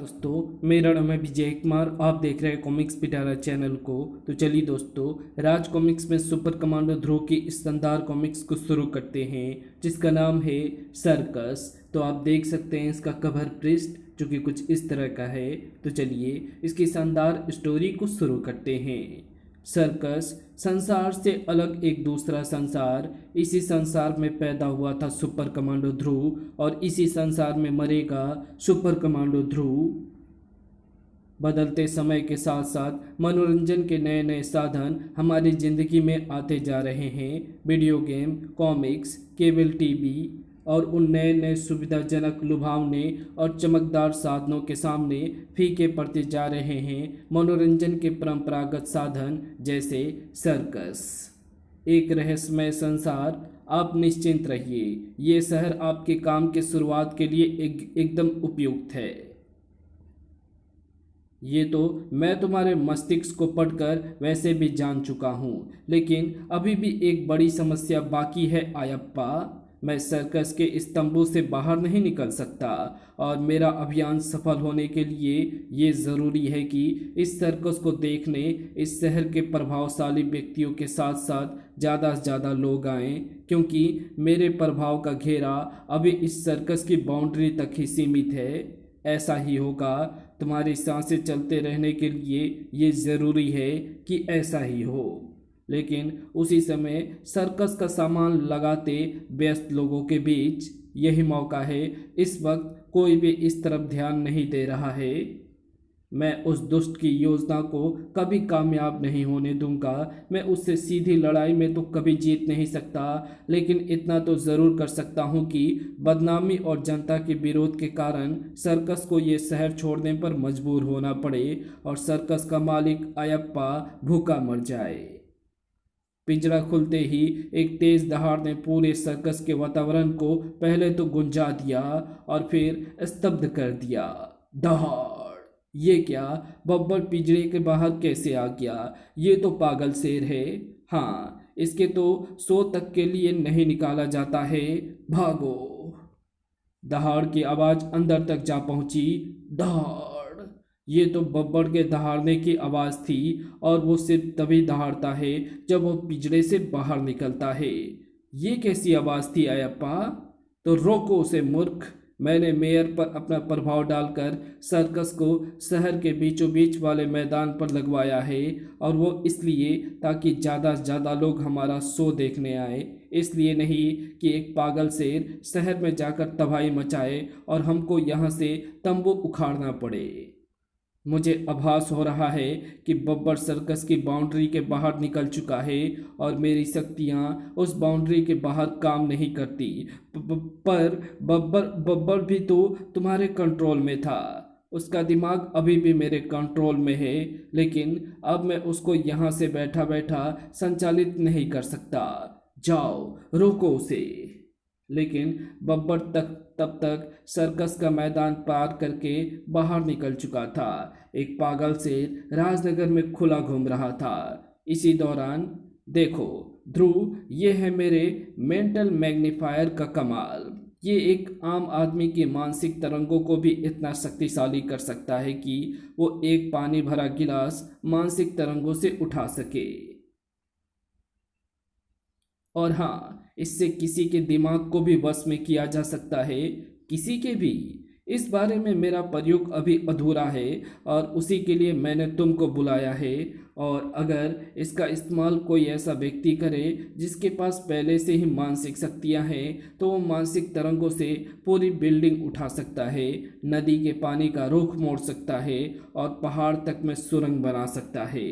दोस्तों, मेरा नाम है विजय कुमार। आप देख रहे हैं कॉमिक्स पिटारा चैनल को। तो चलिए दोस्तों, राज कॉमिक्स में सुपर कमांडो ध्रुव की इस शानदार कॉमिक्स को शुरू करते हैं, जिसका नाम है सर्कस। तो आप देख सकते हैं इसका कवर पृष्ठ जो कि कुछ इस तरह का है। तो चलिए इसकी शानदार स्टोरी को शुरू करते हैं। सर्कस संसार से अलग एक दूसरा संसार। इसी संसार में पैदा हुआ था सुपर कमांडो ध्रुव और इसी संसार में मरेगा सुपर कमांडो ध्रुव। बदलते समय के साथ साथ मनोरंजन के नए नए साधन हमारी ज़िंदगी में आते जा रहे हैं। Video game, comics, cable TV और उन नए नए सुविधाजनक, लुभावने और चमकदार साधनों के सामने फीके पड़ते जा रहे हैं मनोरंजन के परंपरागत साधन जैसे सर्कस। एक रहस्यमय संसार। आप निश्चिंत रहिए, ये शहर आपके काम के शुरुआत के लिए एकदम उपयुक्त है। ये तो मैं तुम्हारे मस्तिष्क को पढ़कर वैसे भी जान चुका हूँ, लेकिन अभी भी एक बड़ी समस्या बाकी है आयप्पा। मैं सर्कस के इस तंबू से बाहर नहीं निकल सकता और मेरा अभियान सफल होने के लिए ये ज़रूरी है कि इस सर्कस को देखने इस शहर के प्रभावशाली व्यक्तियों के साथ साथ ज़्यादा से ज़्यादा लोग आएं, क्योंकि मेरे प्रभाव का घेरा अभी इस सर्कस की बाउंड्री तक ही सीमित है। ऐसा ही होगा। तुम्हारी सांसें चलते रहने के लिए ये ज़रूरी है कि ऐसा ही हो। लेकिन उसी समय सर्कस का सामान लगाते व्यस्त लोगों के बीच यही मौका है। इस वक्त कोई भी इस तरफ ध्यान नहीं दे रहा है। मैं उस दुष्ट की योजना को कभी कामयाब नहीं होने दूंगा। मैं उससे सीधी लड़ाई में तो कभी जीत नहीं सकता, लेकिन इतना तो ज़रूर कर सकता हूं कि बदनामी और जनता के विरोध के कारण सर्कस को ये शहर छोड़ने पर मजबूर होना पड़े और सर्कस का मालिक अयप्पा भूखा मर जाए। पिंजरा खुलते ही एक तेज दहाड़ ने पूरे सर्कस के वातावरण को पहले तो गुंजा दिया और फिर स्तब्ध कर दिया। दहाड़! ये क्या? बब्बर पिंजरे के बाहर कैसे आ गया? ये तो पागल शेर है। हाँ, इसके तो 100 तक के लिए नहीं निकाला जाता है। भागो! दहाड़ की आवाज़ अंदर तक जा पहुंची। दहाड़! ये तो बब्बर के दहाड़ने की आवाज़ थी और वो सिर्फ तभी दहाड़ता है जब वो पिंजरे से बाहर निकलता है। ये कैसी आवाज़ थी अयप्पा? तो रोको उसे मूर्ख। मैंने मेयर पर अपना प्रभाव डालकर सर्कस को शहर के बीचों बीच वाले मैदान पर लगवाया है, और वो इसलिए ताकि ज़्यादा से ज़्यादा लोग हमारा शो देखने आए। इसलिए नहीं कि एक पागल शेर शहर में जाकर तबाही मचाए और हमको यहाँ से तंबू उखाड़ना पड़े। मुझे आभास हो रहा है कि बब्बर सर्कस की बाउंड्री के बाहर निकल चुका है और मेरी शक्तियाँ उस बाउंड्री के बाहर काम नहीं करती। पर बब्बर बब्बर भी तो तुम्हारे कंट्रोल में था। उसका दिमाग अभी भी मेरे कंट्रोल में है, लेकिन अब मैं उसको यहाँ से बैठा बैठा संचालित नहीं कर सकता। जाओ, रोको उसे। लेकिन बब्बर तब तक सर्कस का मैदान पार करके बाहर निकल चुका था। एक पागल शेर राजनगर में खुला घूम रहा था। इसी दौरान देखो ध्रुव, ये है मेरे मेंटल मैग्नीफायर का कमाल। ये एक आम आदमी की मानसिक तरंगों को भी इतना शक्तिशाली कर सकता है कि वो एक पानी भरा गिलास मानसिक तरंगों से उठा सके। और हाँ, इससे किसी के दिमाग को भी वश में किया जा सकता है। किसी के भी। इस बारे में मेरा प्रयोग अभी अधूरा है और उसी के लिए मैंने तुमको बुलाया है। और अगर इसका इस्तेमाल कोई ऐसा व्यक्ति करे जिसके पास पहले से ही मानसिक शक्तियाँ हैं, तो वो मानसिक तरंगों से पूरी बिल्डिंग उठा सकता है, नदी के पानी का रुख मोड़ सकता है और पहाड़ तक में सुरंग बना सकता है।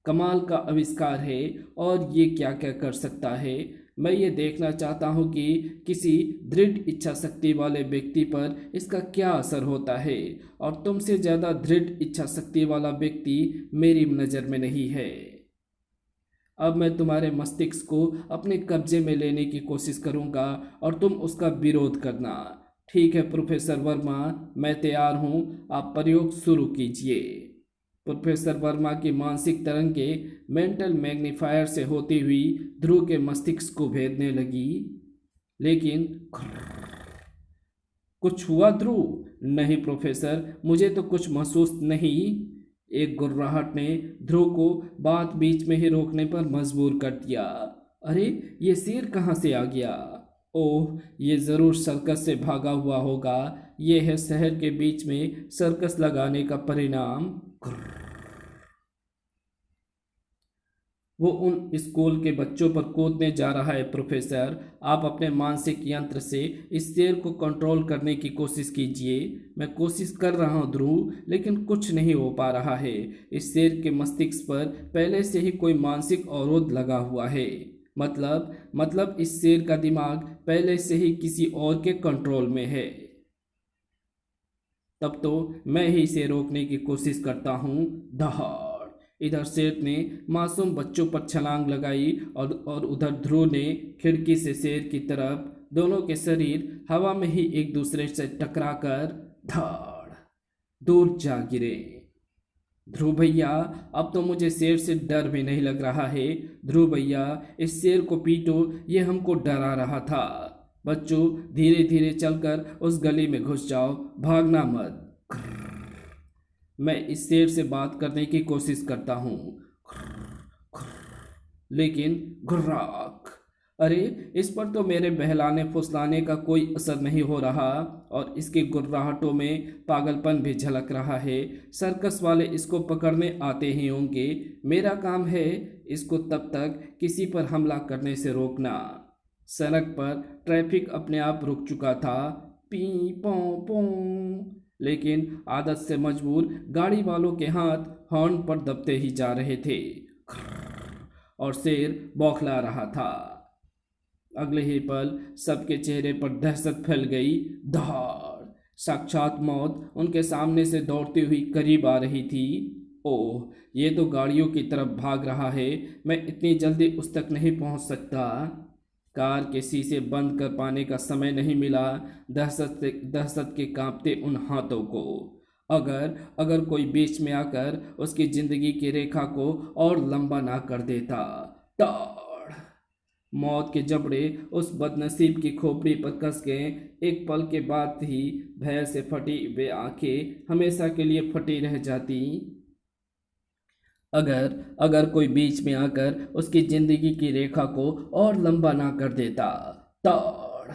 कमाल का आविष्कार है। और ये क्या क्या कर सकता है, मैं ये देखना चाहता हूँ कि किसी दृढ़ इच्छा शक्ति वाले व्यक्ति पर इसका क्या असर होता है। और तुमसे ज़्यादा दृढ़ इच्छा शक्ति वाला व्यक्ति मेरी नज़र में नहीं है। अब मैं तुम्हारे मस्तिष्क को अपने कब्जे में लेने की कोशिश करूँगा और तुम उसका विरोध करना। ठीक है प्रोफेसर वर्मा, मैं तैयार हूँ। आप प्रयोग शुरू कीजिए। प्रोफेसर वर्मा की मानसिक तरंगे मेंटल मैग्नीफायर से होती हुई ध्रुव के मस्तिष्क को भेदने लगी। लेकिन कुछ हुआ ध्रुव? नहीं प्रोफेसर, मुझे तो कुछ महसूस नहीं। एक गुर्राहट ने ध्रुव को बात बीच में ही रोकने पर मजबूर कर दिया। अरे, ये शेर कहाँ से आ गया? ओह, ये जरूर सर्कस से भागा हुआ होगा। ये है शहर के बीच में सर्कस लगाने का परिणाम। वो उन स्कूल के बच्चों पर कूदने जा रहा है प्रोफेसर। आप अपने मानसिक यंत्र से इस शेर को कंट्रोल करने की कोशिश कीजिए। मैं कोशिश कर रहा हूँ ध्रुव, लेकिन कुछ नहीं हो पा रहा है। इस शेर के मस्तिष्क पर पहले से ही कोई मानसिक अवरोध लगा हुआ है। मतलब इस शेर का दिमाग पहले से ही किसी और के कंट्रोल में है। तब तो मैं ही इसे रोकने की कोशिश करता हूँ। दहाड़! इधर शेर ने मासूम बच्चों पर छलांग लगाई और उधर ध्रुव ने खिड़की से शेर की तरफ। दोनों के शरीर हवा में ही एक दूसरे से टकराकर धाड़ दूर जा गिरे। ध्रुव भैया, अब तो मुझे शेर से डर भी नहीं लग रहा है। ध्रुव भैया, इस शेर को पीटो, ये हमको डरा रहा था। बच्चों, धीरे धीरे चलकर उस गली में घुस जाओ, भागना मत। मैं इस शेर से बात करने की कोशिश करता हूँ, लेकिन घुर्राक। अरे, इस पर तो मेरे बहलाने फुसलाने का कोई असर नहीं हो रहा और इसकी गुर्राहटों में पागलपन भी झलक रहा है। सर्कस वाले इसको पकड़ने आते ही होंगे। मेरा काम है इसको तब तक किसी पर हमला करने से रोकना। सड़क पर ट्रैफिक अपने आप रुक चुका था। पी पौ पौ, लेकिन आदत से मजबूर गाड़ी वालों के हाथ हॉर्न पर दबते ही जा रहे थे और शेर बौखला रहा था। अगले ही पल सबके चेहरे पर दहशत फैल गई। धाड़! साक्षात मौत उनके सामने से दौड़ती हुई करीब आ रही थी। ओह, ये तो गाड़ियों की तरफ भाग रहा है। मैं इतनी जल्दी उस तक नहीं पहुंच सकता। कार के शीशे बंद कर पाने का समय नहीं मिला दहशत के कांपते उन हाथों को। अगर कोई बीच में आकर उसकी जिंदगी की रेखा को और लंबा ना कर देता। टाड़! मौत के जबड़े उस बदनसीब की खोपड़ी पर कस गए। एक पल के बाद ही भय से फटी वे आंखें हमेशा के लिए फटी रह जाती। अगर कोई बीच में आकर उसकी जिंदगी की रेखा को और लंबा ना कर देता। ताड़!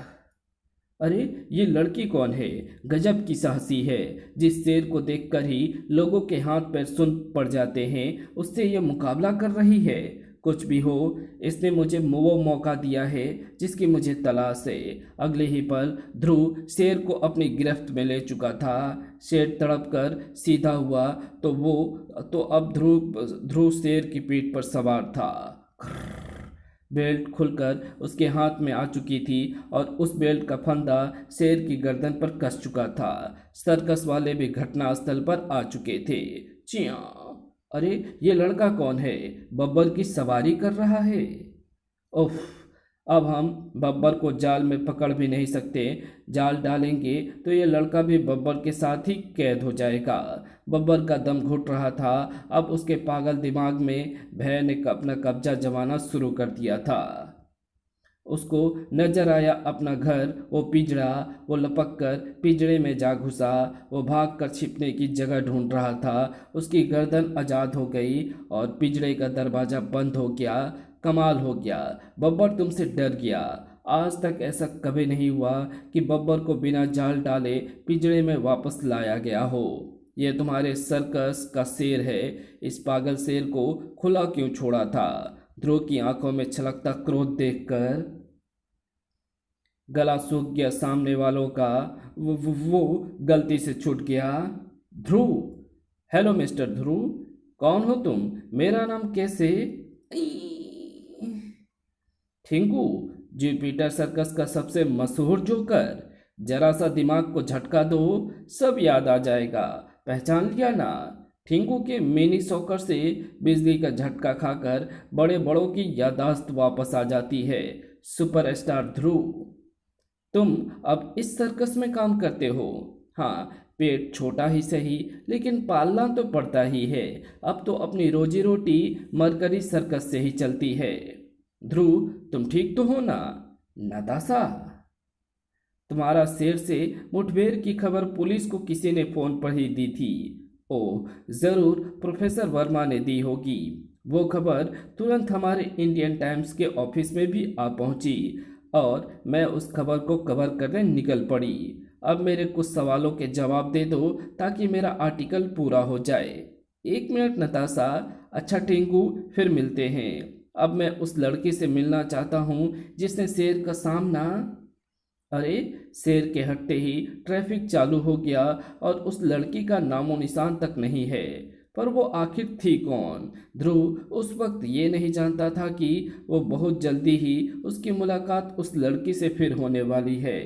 अरे, ये लड़की कौन है? गजब की साहसी है। जिस शेर को देखकर ही लोगों के हाथ पैर सुन पड़ जाते हैं, उससे ये मुकाबला कर रही है। कुछ भी हो, इसने मुझे वो मौका दिया है जिसकी मुझे तलाश है। अगले ही पल ध्रुव शेर को अपनी गिरफ्त में ले चुका था। शेर तड़प कर सीधा हुआ तो अब ध्रुव शेर की पीठ पर सवार था। बेल्ट खुलकर उसके हाथ में आ चुकी थी और उस बेल्ट का फंदा शेर की गर्दन पर कस चुका था। सर्कस वाले भी घटनास्थल पर आ चुके थे। चिया! अरे, ये लड़का कौन है? बब्बर की सवारी कर रहा है। उफ! अब हम बब्बर को जाल में पकड़ भी नहीं सकते। जाल डालेंगे तो ये लड़का भी बब्बर के साथ ही कैद हो जाएगा। बब्बर का दम घुट रहा था। अब उसके पागल दिमाग में भय ने अपना कब्जा जमाना शुरू कर दिया था। उसको नजर आया अपना घर, वो पिंजड़ा। वो लपक कर पिंजड़े में जा घुसा। वो भाग कर छिपने की जगह ढूंढ रहा था। उसकी गर्दन आज़ाद हो गई और पिंजड़े का दरवाज़ा बंद हो गया। कमाल हो गया, बब्बर तुमसे डर गया। आज तक ऐसा कभी नहीं हुआ कि बब्बर को बिना जाल डाले पिंजड़े में वापस लाया गया हो। यह तुम्हारे सर्कस का शेर है। इस पागल शेर को खुला क्यों छोड़ा था? ध्रुव की आंखों में छलकता क्रोध देखकर गला सूख गया सामने वालों का। वो गलती से छूट गया। ध्रुव! हेलो मिस्टर ध्रुव, कौन हो तुम? मेरा नाम कैसे? ठिंगू, जुपिटर सर्कस का सबसे मशहूर जोकर। जरा सा दिमाग को झटका दो, सब याद आ जाएगा। पहचान लिया ना? ठिंगू के मिनी सॉकर से बिजली का झटका खाकर बड़े बड़ों की याददाश्त वापस आ जाती है। सुपरस्टार ध्रुव, तुम अब इस सर्कस में काम करते हो। हाँ, पेट छोटा ही सही, लेकिन पालना तो पड़ता ही है। अब तो अपनी रोजी रोटी मरकरी सर्कस से ही चलती है। ध्रुव, तुम ठीक तो हो ना? नताशा, तुम्हारा शेर से मुठभेड़ की खबर पुलिस को किसी ने फोन पर ही दी थी। ओह, जरूर प्रोफेसर वर्मा ने दी होगी। वो खबर तुरंत हमारे इंडियन टाइम्स के ऑफिस में भी आ पहुंची और मैं उस खबर को कवर करने निकल पड़ी। अब मेरे कुछ सवालों के जवाब दे दो ताकि मेरा आर्टिकल पूरा हो जाए। 1 मिनट नताशा। अच्छा टिंकू, फिर मिलते हैं। अब मैं उस लड़की से मिलना चाहता हूँ जिसने शेर का सामना। अरे, शेर के हटते ही ट्रैफिक चालू हो गया और उस लड़की का नामो निशान तक नहीं है। पर वो आखिर थी कौन? ध्रुव उस वक्त ये नहीं जानता था कि वो बहुत जल्दी ही उसकी मुलाकात उस लड़की से फिर होने वाली है।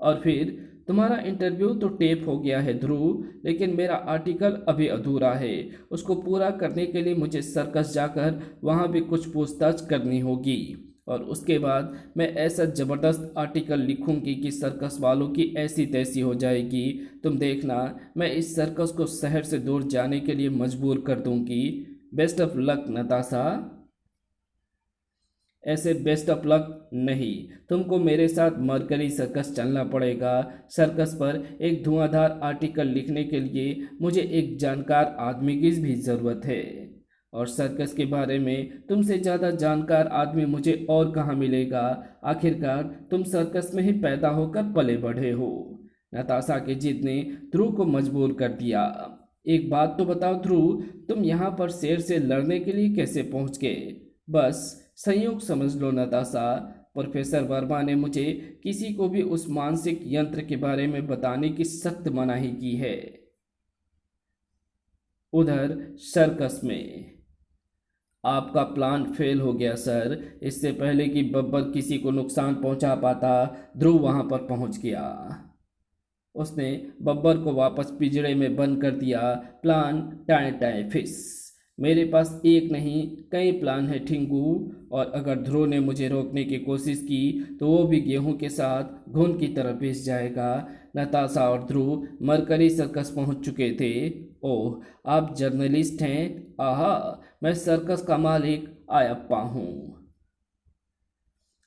और फिर तुम्हारा इंटरव्यू तो टेप हो गया है ध्रुव, लेकिन मेरा आर्टिकल अभी अधूरा है। उसको पूरा करने के लिए मुझे सर्कस जाकर वहाँ भी कुछ पूछताछ करनी होगी और उसके बाद मैं ऐसा ज़बरदस्त आर्टिकल लिखूंगी कि सर्कस वालों की ऐसी तैसी हो जाएगी। तुम देखना, मैं इस सर्कस को शहर से दूर जाने के लिए मजबूर कर दूंगी। Best of luck Natasha. ऐसे बेस्ट ऑफ लक नहीं, तुमको मेरे साथ मरकरी सर्कस चलना पड़ेगा। सर्कस पर एक धुआंधार आर्टिकल लिखने के लिए मुझे एक जानकार आदमी की भी ज़रूरत है और सर्कस के बारे में तुमसे ज़्यादा जानकार आदमी मुझे और कहाँ मिलेगा। आखिरकार तुम सर्कस में ही पैदा होकर पले बढ़े हो। नताशा की जिद ने ध्रुव को मजबूर कर दिया। एक बात तो बताओ ध्रुव, तुम यहाँ पर शेर से लड़ने के लिए कैसे पहुँच गए? बस संयोग समझ लो नताशा। प्रोफेसर वर्मा ने मुझे किसी को भी उस मानसिक यंत्र के बारे में बताने की सख्त मनाही की है। उधर सर्कस में आपका प्लान फेल हो गया सर। इससे पहले कि बब्बर किसी को नुकसान पहुंचा पाता, ध्रुव वहां पर पहुंच गया। उसने बब्बर को वापस पिंजड़े में बंद कर दिया। प्लान टाए टाए फिस। मेरे पास एक नहीं कई प्लान है टिंकू, और अगर ध्रुव ने मुझे रोकने की कोशिश की तो वो भी गेहूं के साथ घुन की तरह पिस जाएगा। नताशा और ध्रुव मरकरी सर्कस पहुंच चुके थे। ओह, आप जर्नलिस्ट हैं? आहा, मैं सर्कस का मालिक आयप्पा हूँ।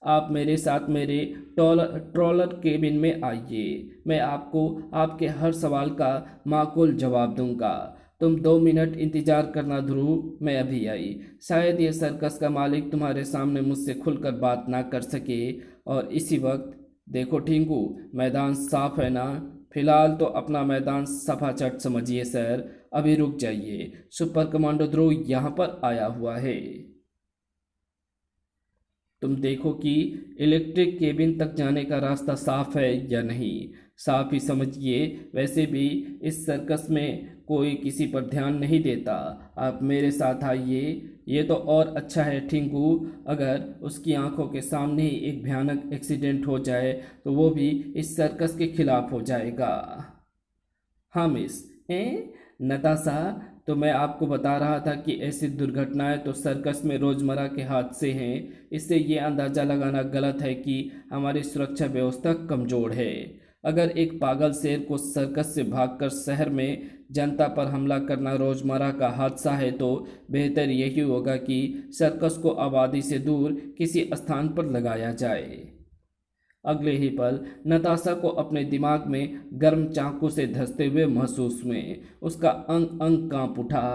आप मेरे साथ मेरे ट्रॉलर केबिन में आइए। मैं आपको आपके हर सवाल का माकूल जवाब दूंगा। तुम 2 मिनट इंतजार करना ध्रुव, मैं अभी आई। शायद ये सर्कस का मालिक तुम्हारे सामने मुझसे खुलकर बात ना कर सके। और इसी वक्त देखो टिंकू, मैदान साफ है ना? फिलहाल तो अपना मैदान सफा चट समझिए सर। अभी रुक जाइए, सुपर कमांडो ध्रुव यहाँ पर आया हुआ है। तुम देखो कि इलेक्ट्रिक केबिन तक जाने का रास्ता साफ है या नहीं। साफ ही समझिए। वैसे भी इस सर्कस में कोई किसी पर ध्यान नहीं देता। आप मेरे साथ आइए। ये तो और अच्छा है टिंकू, अगर उसकी आंखों के सामने ही एक भयानक एक्सीडेंट हो जाए तो वो भी इस सर्कस के खिलाफ हो जाएगा। हाँ मिस। नताशा, तो मैं आपको बता रहा था कि ऐसी दुर्घटनाएं तो सर्कस में रोजमर्रा के हादसे हैं। इससे ये अंदाज़ा लगाना गलत है कि हमारी सुरक्षा व्यवस्था कमज़ोर है। अगर एक पागल शेर को सर्कस से भागकर शहर में जनता पर हमला करना रोजमर्रा का हादसा है तो बेहतर यही होगा कि सर्कस को आबादी से दूर किसी स्थान पर लगाया जाए। अगले ही पल नताशा को अपने दिमाग में गर्म चाकू से धंसते हुए महसूस हुए। उसका अंग अंग कांप उठा।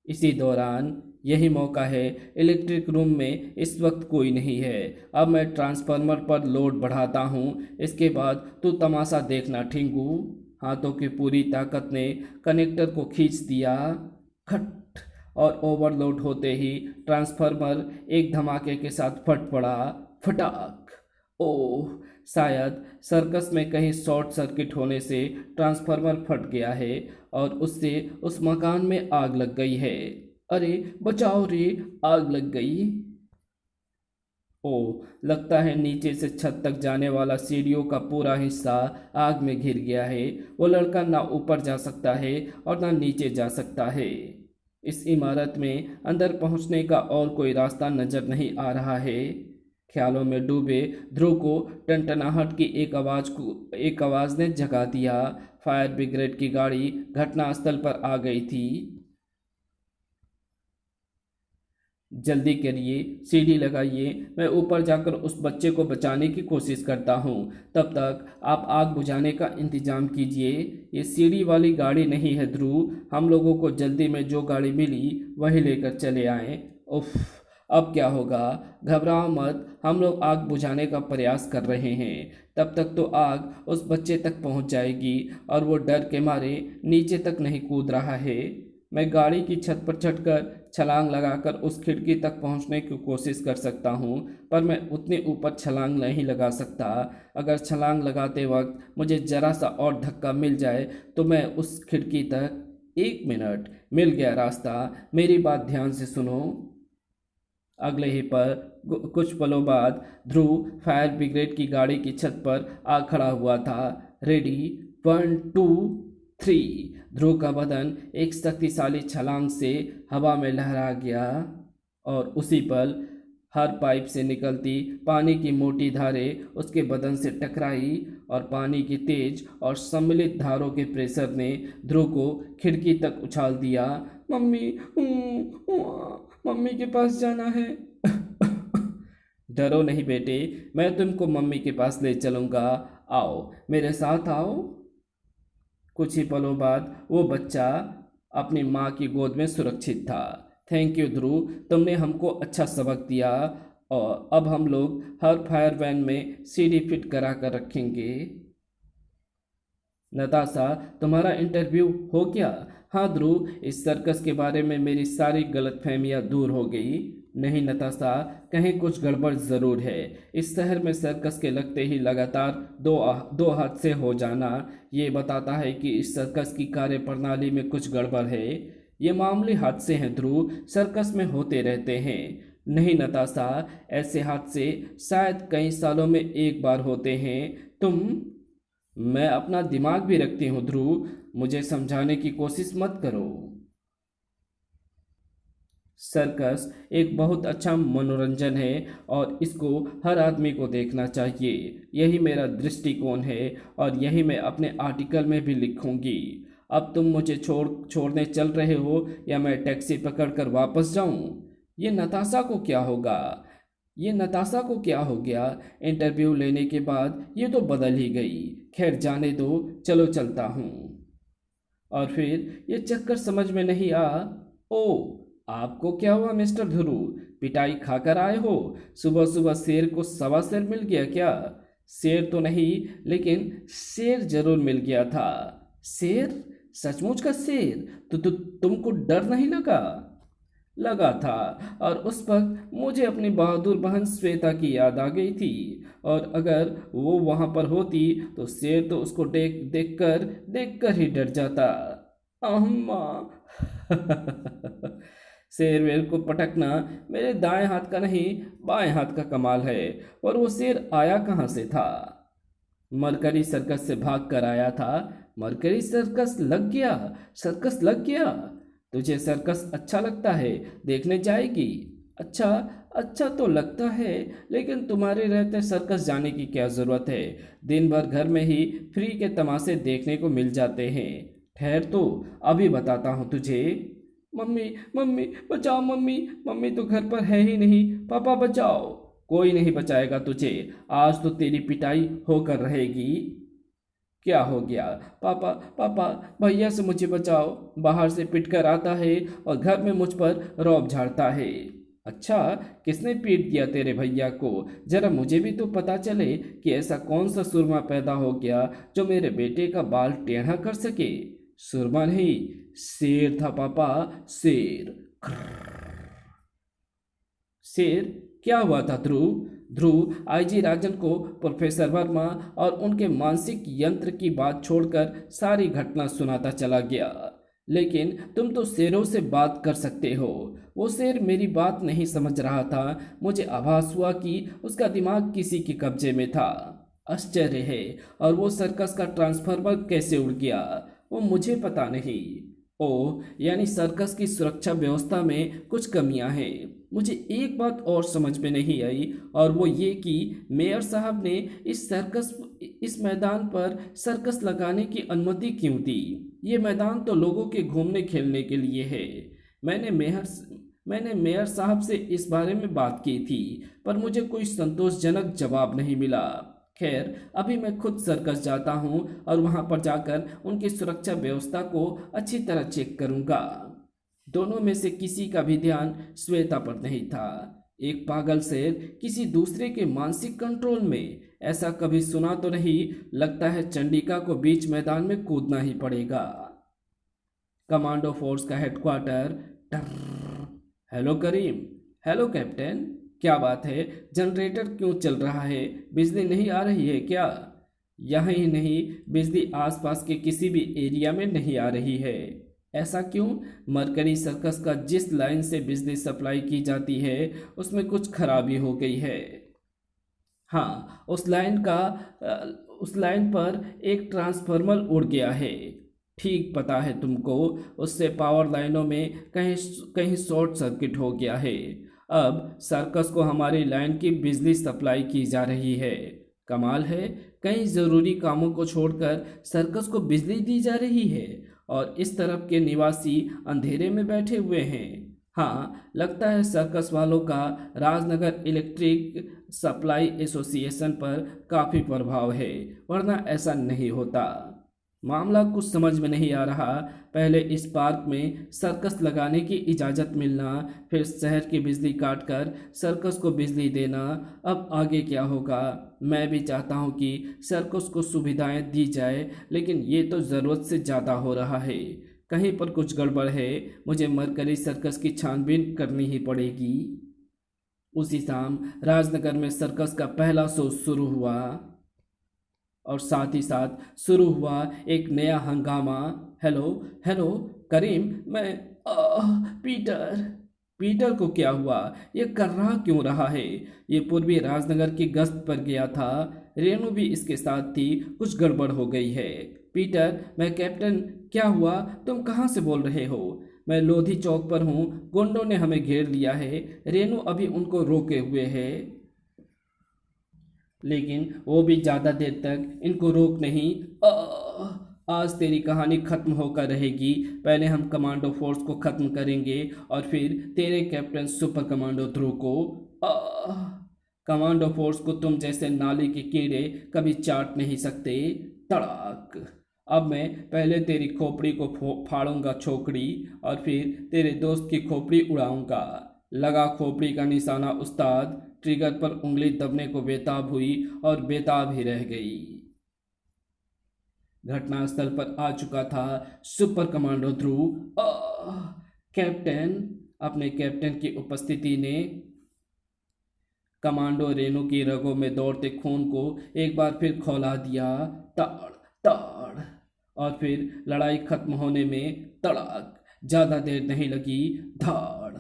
इसी दौरान यही मौका है। इलेक्ट्रिक रूम में इस वक्त कोई नहीं है। अब मैं ट्रांसफार्मर पर लोड बढ़ाता हूँ, इसके बाद तू तमाशा देखना टिंकू। हाथों की पूरी ताकत ने कनेक्टर को खींच दिया। खट, और ओवरलोड होते ही ट्रांसफार्मर एक धमाके के साथ फट पड़ा। फटाक। ओह, शायद सर्कस में कहीं शॉर्ट सर्किट होने से ट्रांसफार्मर फट गया है और उससे उस मकान में आग लग गई है। अरे बचाओ रे, आग लग गई। ओह, लगता है नीचे से छत तक जाने वाला सीढ़ियों का पूरा हिस्सा आग में घिर गया है। वो लड़का ना ऊपर जा सकता है और ना नीचे जा सकता है। इस इमारत में अंदर पहुंचने का और कोई रास्ता नजर नहीं आ रहा है। ख्यालों में डूबे ध्रुव को टनटनाहट की एक आवाज ने जगा दिया। फायर ब्रिगेड की गाड़ी घटनास्थल पर आ गई थी। जल्दी करिए, सीढ़ी लगाइए, मैं ऊपर जाकर उस बच्चे को बचाने की कोशिश करता हूँ। तब तक आप आग बुझाने का इंतजाम कीजिए। ये सीढ़ी वाली गाड़ी नहीं है ध्रुव, हम लोगों को जल्दी में जो गाड़ी मिली वही लेकर चले आए। उफ, अब क्या होगा? घबराओ मत, हम लोग आग बुझाने का प्रयास कर रहे हैं। तब तक तो आग उस बच्चे तक पहुंच जाएगी और वो डर के मारे नीचे तक नहीं कूद रहा है। मैं गाड़ी की छत पर चढ़कर छलांग लगाकर उस खिड़की तक पहुंचने की कोशिश कर सकता हूं, पर मैं उतने ऊपर छलांग नहीं लगा सकता। अगर छलांग लगाते वक्त मुझे जरा सा और धक्का मिल जाए तो मैं उस खिड़की तक। 1 मिनट, मिल गया रास्ता, मेरी बात ध्यान से सुनो। अगले ही पर कुछ पलों बाद ध्रुव फायर ब्रिगेड की गाड़ी की छत पर आ खड़ा हुआ था। रेडी, 1 2 3। ध्रुव का बदन एक शक्तिशाली छलांग से हवा में लहरा गया और उसी पल हर पाइप से निकलती पानी की मोटी धारें उसके बदन से टकराई और पानी की तेज और सम्मिलित धारों के प्रेशर ने ध्रुव को खिड़की तक उछाल दिया। मम्मी, मम्मी के पास जाना है। डरो नहीं बेटे, मैं तुमको मम्मी के पास ले चलूंगा। आओ, मेरे साथ आओ। कुछ ही पलों बाद वो बच्चा अपनी माँ की गोद में सुरक्षित था। थैंक यू ध्रुव, तुमने हमको अच्छा सबक दिया और अब हम लोग हर फायर वैन में सीढ़ी फिट करा कर रखेंगे। नताशा, तुम्हारा इंटरव्यू हो गया? हाँ ध्रुव, इस सर्कस के बारे में मेरी सारी गलतफहमियां दूर हो गई। नहीं नताशा, कहीं कुछ गड़बड़ ज़रूर है। इस शहर में सर्कस के लगते ही लगातार दो हादसे हो जाना ये बताता है कि इस सर्कस की कार्यप्रणाली में कुछ गड़बड़ है। ये मामूली हादसे हैं ध्रुव, सर्कस में होते रहते हैं। नहीं नताशा, ऐसे हादसे शायद कई सालों में एक बार होते हैं। तुम मैं अपना दिमाग भी रखती हूँ ध्रुव, मुझे समझाने की कोशिश मत करो। सर्कस एक बहुत अच्छा मनोरंजन है और इसको हर आदमी को देखना चाहिए। यही मेरा दृष्टिकोण है और यही मैं अपने आर्टिकल में भी लिखूंगी। अब तुम मुझे छोड़ने चल रहे हो या मैं टैक्सी पकड़कर वापस जाऊं? ये नताशा को क्या होगा? ये नताशा को क्या हो गया? इंटरव्यू लेने के बाद ये तो बदल ही गई। खैर जाने दो, चलो चलता हूँ। और फिर ये चक्कर समझ में नहीं आ। ओ, आपको क्या हुआ मिस्टर ध्रुव? पिटाई खाकर आए हो? सुबह सुबह शेर को सवा शेर मिल गया क्या? शेर तो नहीं, लेकिन शेर जरूर मिल गया था। शेर? सचमुच का शेर? तुमको डर नहीं लगा? लगा था, और उस वक्त मुझे अपनी बहादुर बहन श्वेता की याद आ गई थी। और अगर वो वहां पर होती तो शेर तो उसको देख कर ही डर जाता। अम्मा। शेर वेर को पटकना मेरे दाएं हाथ का नहीं, बाएं हाथ का कमाल है। और वो शेर आया कहाँ से था? मरकरी सर्कस से भाग कर आया था। मरकरी सर्कस लग गया? सर्कस लग गया? तुझे सर्कस अच्छा लगता है? देखने जाएगी? अच्छा, अच्छा तो लगता है, लेकिन तुम्हारे रहते सर्कस जाने की क्या ज़रूरत है? दिन भर घर में ही फ्री के तमाशे देखने को मिल जाते हैं। ठहर तो, अभी बताता हूँ तुझे। मम्मी, मम्मी बचाओ, मम्मी, मम्मी तो घर पर है ही नहीं, पापा बचाओ। कोई नहीं बचाएगा तुझे, आज तो तेरी पिटाई होकर रहेगी। क्या हो गया? पापा, पापा, भैया से मुझे बचाओ, बाहर से पिट कर आता है और घर में मुझ पर रौब झाड़ता है। अच्छा, किसने पीट दिया तेरे भैया को? जरा मुझे भी तो पता चले कि ऐसा कौन सा सुरमा पैदा हो गया जो मेरे बेटे का बाल टेढ़ा कर सके। सुरमा नहीं, शेर था पापा, शेर। शेर? क्या हुआ था ध्रुव? ध्रुव आईजी राजन को प्रोफेसर वर्मा और उनके मानसिक यंत्र की बात छोड़कर सारी घटना सुनाता चला गया। लेकिन तुम तो शेरों से बात कर सकते हो। वो शेर मेरी बात नहीं समझ रहा था। मुझे आभास हुआ कि उसका दिमाग किसी के कब्जे में था। आश्चर्य है, और वो सर्कस का ट्रांसफार्मर कैसे उड़ गया वो मुझे पता नहीं। ओह, यानी सर्कस की सुरक्षा व्यवस्था में कुछ कमियां हैं। मुझे एक बात और समझ में नहीं आई, और वो ये कि मेयर साहब ने इस मैदान पर सर्कस लगाने की अनुमति क्यों दी? ये मैदान तो लोगों के घूमने खेलने के लिए है। मैंने मैंने मेयर साहब से इस बारे में बात की थी, पर मुझे कोई संतोषजनक जवाब नहीं मिला। खैर, अभी मैं खुद सर्कस जाता हूँ और वहाँ पर जाकर उनकी सुरक्षा व्यवस्था को अच्छी तरह चेक करूँगा। दोनों में से किसी का भी ध्यान श्वेता पर नहीं था। एक पागल शेर किसी दूसरे के मानसिक कंट्रोल में, ऐसा कभी सुना तो नहीं। लगता है चंडिका को बीच मैदान में कूदना ही पड़ेगा। कमांडो फोर्स का हेडक्वार्टर। टर्र। हेलो करीम। Hello captain. क्या बात है, जनरेटर क्यों चल रहा है? बिजली नहीं आ रही है क्या? यहाँ ही नहीं, बिजली आसपास के किसी भी एरिया में नहीं आ रही है। ऐसा क्यों? मरकरी सर्कस का जिस लाइन से बिजली सप्लाई की जाती है उसमें कुछ खराबी हो गई है। हाँ, उस लाइन पर एक ट्रांसफार्मर उड़ गया है। ठीक पता है तुमको, उससे पावर लाइनों में कहीं कहीं शॉर्ट सर्किट हो गया है। अब सर्कस को हमारी लाइन की बिजली सप्लाई की जा रही है। कमाल है, कई ज़रूरी कामों को छोड़कर सर्कस को बिजली दी जा रही है और इस तरफ के निवासी अंधेरे में बैठे हुए हैं। हाँ, लगता है सर्कस वालों का राजनगर इलेक्ट्रिक सप्लाई एसोसिएशन पर काफ़ी प्रभाव है, वरना ऐसा नहीं होता। मामला कुछ समझ में नहीं आ रहा। पहले इस पार्क में सर्कस लगाने की इजाज़त मिलना, फिर शहर की बिजली काटकर सर्कस को बिजली देना। अब आगे क्या होगा? मैं भी चाहता हूँ कि सर्कस को सुविधाएं दी जाए, लेकिन ये तो ज़रूरत से ज़्यादा हो रहा है। कहीं पर कुछ गड़बड़ है। मुझे मरकरी सर्कस की छानबीन करनी ही पड़ेगी। उसी शाम राजनगर में सर्कस का पहला शो शुरू हुआ और साथ ही साथ शुरू हुआ एक नया हंगामा। हेलो हेलो करीम, मैं पीटर। पीटर को क्या हुआ? ये कर रहा क्यों रहा है? ये पूर्वी राजनगर की गश्त पर गया था। रेनू भी इसके साथ थी। कुछ गड़बड़ हो गई है। पीटर, मैं कैप्टन। क्या हुआ? तुम कहाँ से बोल रहे हो? मैं लोधी चौक पर हूँ। गुंडों ने हमें घेर लिया है। रेनू अभी उनको रोके हुए है, लेकिन वो भी ज़्यादा देर तक इनको रोक नहीं। आज तेरी कहानी खत्म होकर रहेगी। पहले हम कमांडो फोर्स को खत्म करेंगे और फिर तेरे कैप्टन सुपर कमांडो ध्रुव को। कमांडो फोर्स को तुम जैसे नाली के कीड़े कभी चाट नहीं सकते। तड़ाक। अब मैं पहले तेरी खोपड़ी को फाड़ूंगा छोकरी, और फिर तेरे दोस्त की खोपड़ी उड़ाऊंगा। लगा खोपड़ी का निशाना उस्ताद। ट्रिगर पर उंगली दबने को बेताब हुई और बेताब ही रह गई। घटनास्थल पर आ चुका था सुपर कमांडो ध्रुव। कैप्टन। अपने कैप्टन की उपस्थिति ने कमांडो रेनू की रगों में दौड़ते खून को एक बार फिर खौला दिया। ताड़ ताड़। और फिर लड़ाई खत्म होने में तड़ाक। ज्यादा देर नहीं लगी। धाड़।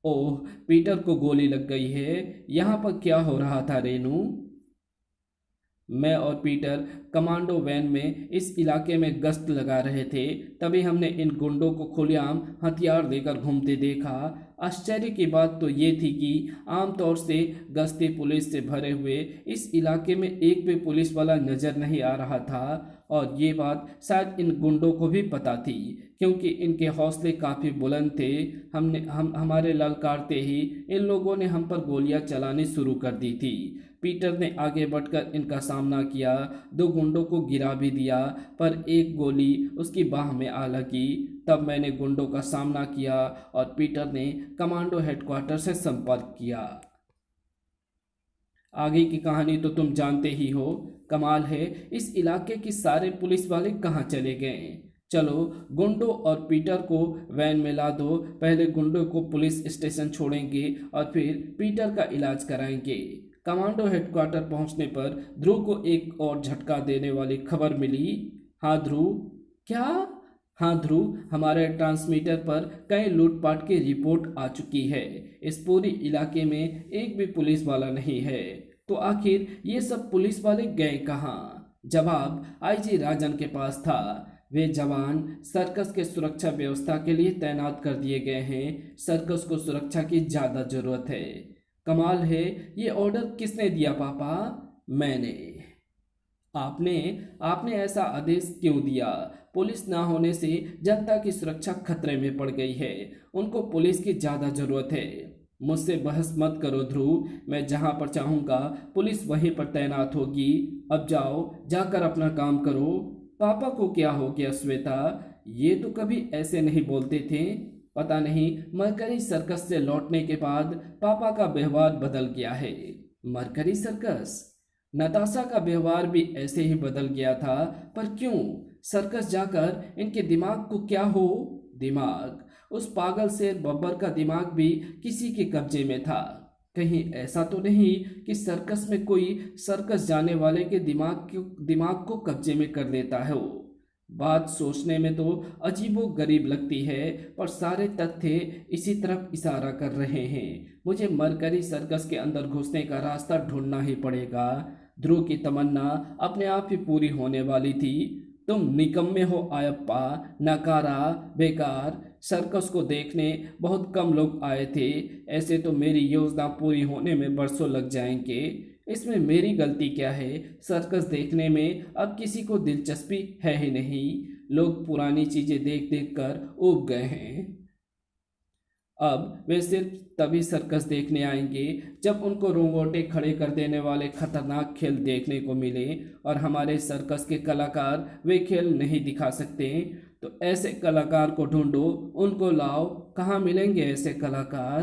ओह, पीटर को गोली लग गई है। यहाँ पर क्या हो रहा था रेनू? मैं और पीटर कमांडो वैन में इस इलाके में गश्त लगा रहे थे, तभी हमने इन गुंडों को खुलेआम हथियार लेकर घूमते देखा। आश्चर्य की बात तो ये थी कि आमतौर से गश्ती पुलिस से भरे हुए इस इलाके में एक भी पुलिस वाला नजर नहीं आ रहा था, और ये बात शायद इन गुंडों को भी पता थी, क्योंकि इनके हौसले काफ़ी बुलंद थे। हमारे ललकारते ही इन लोगों ने हम पर गोलियां चलानी शुरू कर दी थी। पीटर ने आगे बढ़कर इनका सामना किया। दो गुंडों को गिरा भी दिया, पर एक गोली उसकी बाह में आ लगी। तब मैंने गुंडों का सामना किया और पीटर ने कमांडो हेडक्वार्टर से संपर्क किया। आगे की कहानी तो तुम जानते ही हो। कमाल है, इस इलाके के सारे पुलिस वाले कहाँ चले गए? चलो, गुंडों और पीटर को वैन में ला दो। पहले गुंडों को पुलिस स्टेशन छोड़ेंगे और फिर पीटर का इलाज कराएंगे। कमांडो हेडक्वार्टर पहुंचने पर ध्रुव को एक और झटका देने वाली खबर मिली। हाँ ध्रुव। क्या? हाँ ध्रुव, हमारे ट्रांसमीटर पर कई लूटपाट की रिपोर्ट आ चुकी है। इस पूरी इलाके में एक भी पुलिस वाला नहीं है। तो आखिर ये सब पुलिस वाले गए कहाँ? जवाब आईजी राजन के पास था। वे जवान सर्कस के सुरक्षा व्यवस्था के लिए तैनात कर दिए गए हैं। सर्कस को सुरक्षा की ज़्यादा ज़रूरत है। कमाल है, ये ऑर्डर किसने दिया पापा? मैंने। आपने आपने ऐसा आदेश क्यों दिया? पुलिस ना होने से जनता की सुरक्षा खतरे में पड़ गई है। उनको पुलिस की ज़्यादा ज़रूरत है। मुझसे बहस मत करो ध्रुव। मैं जहाँ पर चाहूँगा पुलिस वहीं पर तैनात होगी। अब जाओ, जाकर अपना काम करो। पापा को क्या हो गया श्वेता? ये तो कभी ऐसे नहीं बोलते थे। पता नहीं मरकरी सर्कस से लौटने के बाद पापा का व्यवहार बदल गया है। Mercury circus? नताशा का व्यवहार भी ऐसे ही बदल गया था। पर क्यों? सर्कस जाकर इनके दिमाग को क्या हो? दिमाग? उस पागल शेर बब्बर का दिमाग भी किसी के कब्जे में था। कहीं ऐसा तो नहीं कि सर्कस में कोई सर्कस जाने वाले के दिमाग को कब्जे में कर लेता है वो। बात सोचने में तो अजीबो गरीब लगती है, पर सारे तथ्य इसी तरफ इशारा कर रहे हैं। मुझे मरकरी सर्कस के अंदर घुसने का रास्ता ढूंढना ही पड़ेगा। ध्रुव की तमन्ना अपने आप ही पूरी होने वाली थी। तुम निकम्मे हो आयप्पा, नकारा, बेकार। सर्कस को देखने बहुत कम लोग आए थे। ऐसे तो मेरी योजना पूरी होने में बरसों लग जाएंगे। इसमें मेरी गलती क्या है? सर्कस देखने में अब किसी को दिलचस्पी है ही नहीं। लोग पुरानी चीजें देख देख कर ऊब गए हैं। अब वे सिर्फ तभी सर्कस देखने आएंगे जब उनको रोंगोटे खड़े कर देने वाले खतरनाक खेल देखने को मिले, और हमारे सर्कस के कलाकार वे खेल नहीं दिखा सकते। तो ऐसे कलाकार को ढूंढो, उनको लाओ। कहाँ मिलेंगे ऐसे कलाकार?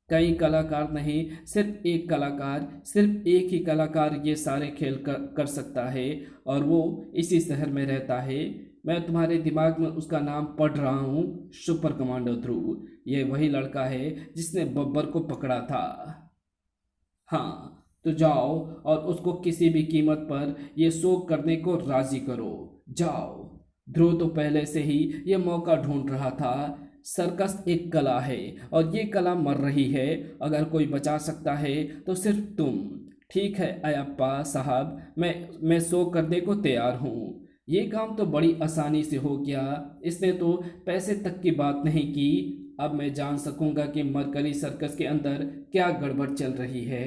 कई कलाकार नहीं, सिर्फ एक कलाकार, सिर्फ एक ही कलाकार ये सारे खेल कर सकता है, और वो इसी शहर में रहता है। मैं तुम्हारे दिमाग में उसका नाम पढ़ रहा हूँ, सुपर कमांडो ध्रुव। ये वही लड़का है जिसने बब्बर को पकड़ा था। हाँ, तो जाओ और उसको किसी भी कीमत पर ये शो करने को राजी करो। जाओ। ध्रुव तो पहले से ही ये मौका ढूंढ रहा था। सर्कस एक कला है और ये कला मर रही है। अगर कोई बचा सकता है तो सिर्फ तुम। ठीक है अयप्पा साहब, मैं शो करने को तैयार हूँ। ये काम तो बड़ी आसानी से हो गया। इसने तो पैसे तक की बात नहीं की। अब मैं जान सकूंगा कि मरकरी सर्कस के अंदर क्या गड़बड़ चल रही है।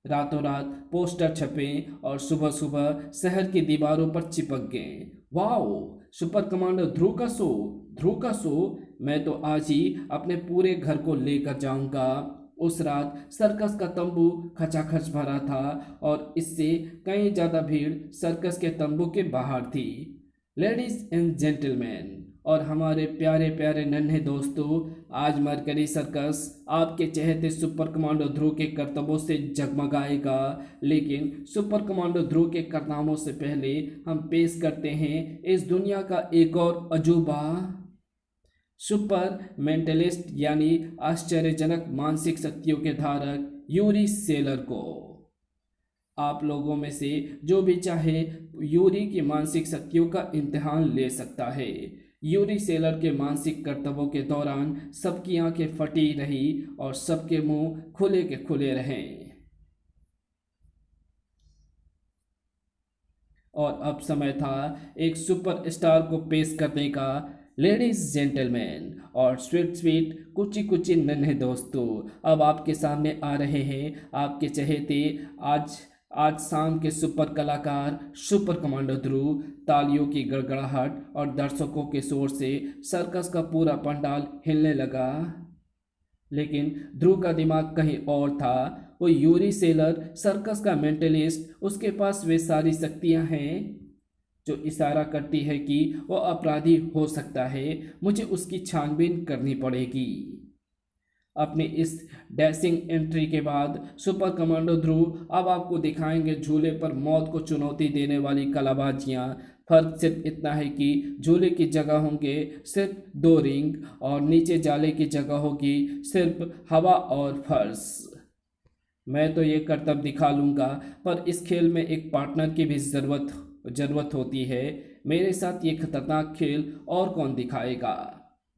रातों रात पोस्टर छपे और सुबह सुबह शहर की दीवारों पर चिपक गए। वाओ, सुपर कमांडर ध्रुव का शो! ध्रुव का शो! मैं तो आज ही अपने पूरे घर को लेकर जाऊंगा। उस रात सर्कस का तंबू खचाखच भरा था, और इससे कहीं ज्यादा भीड़ सर्कस के तंबू के बाहर थी। लेडीज एंड जेंटलमैन और हमारे प्यारे प्यारे नन्हे दोस्तों, आज मरकरी सर्कस आपके चहेते सुपर कमांडो ध्रुव के करतबों से जगमगाएगा। लेकिन सुपर कमांडो ध्रुव के कारनामों से पहले हम पेश करते हैं इस दुनिया का एक और अजूबा, सुपर मेंटलिस्ट यानी आश्चर्यजनक मानसिक शक्तियों के धारक यूरी सेलर को। आप लोगों में से जो भी चाहे यूरी की मानसिक शक्तियों का इम्तिहान ले सकता है। यूरी सेलर के मानसिक करतबों के दौरान सबकी आंखें फटी रही और सबके मुंह खुले के खुले रहे। और अब समय था एक सुपरस्टार को पेश करने का। लेडीज जेंटलमैन और स्वीट स्वीट कुची कुची नन्हे दोस्तों, अब आपके सामने आ रहे हैं आपके चहेते आज आज शाम के सुपर कलाकार सुपर कमांडो ध्रुव। तालियों की गड़गड़ाहट और दर्शकों के शोर से सर्कस का पूरा पंडाल हिलने लगा। लेकिन ध्रुव का दिमाग कहीं और था। वो यूरी सेलर सर्कस का मेंटलिस्ट, उसके पास वे सारी शक्तियां हैं जो इशारा करती है कि वो अपराधी हो सकता है। मुझे उसकी छानबीन करनी पड़ेगी। अपनी इस डैशिंग एंट्री के बाद सुपर कमांडो ध्रुव अब आपको दिखाएंगे झूले पर मौत को चुनौती देने वाली कलाबाजियाँ। फर्क सिर्फ इतना है कि झूले की जगह होंगे सिर्फ 2 रिंग, और नीचे जाले की जगह होगी सिर्फ हवा और फर्श। मैं तो ये करतब दिखा लूँगा, पर इस खेल में एक पार्टनर की भी ज़रूरत होती है। मेरे साथ ये खतरनाक खेल और कौन दिखाएगा?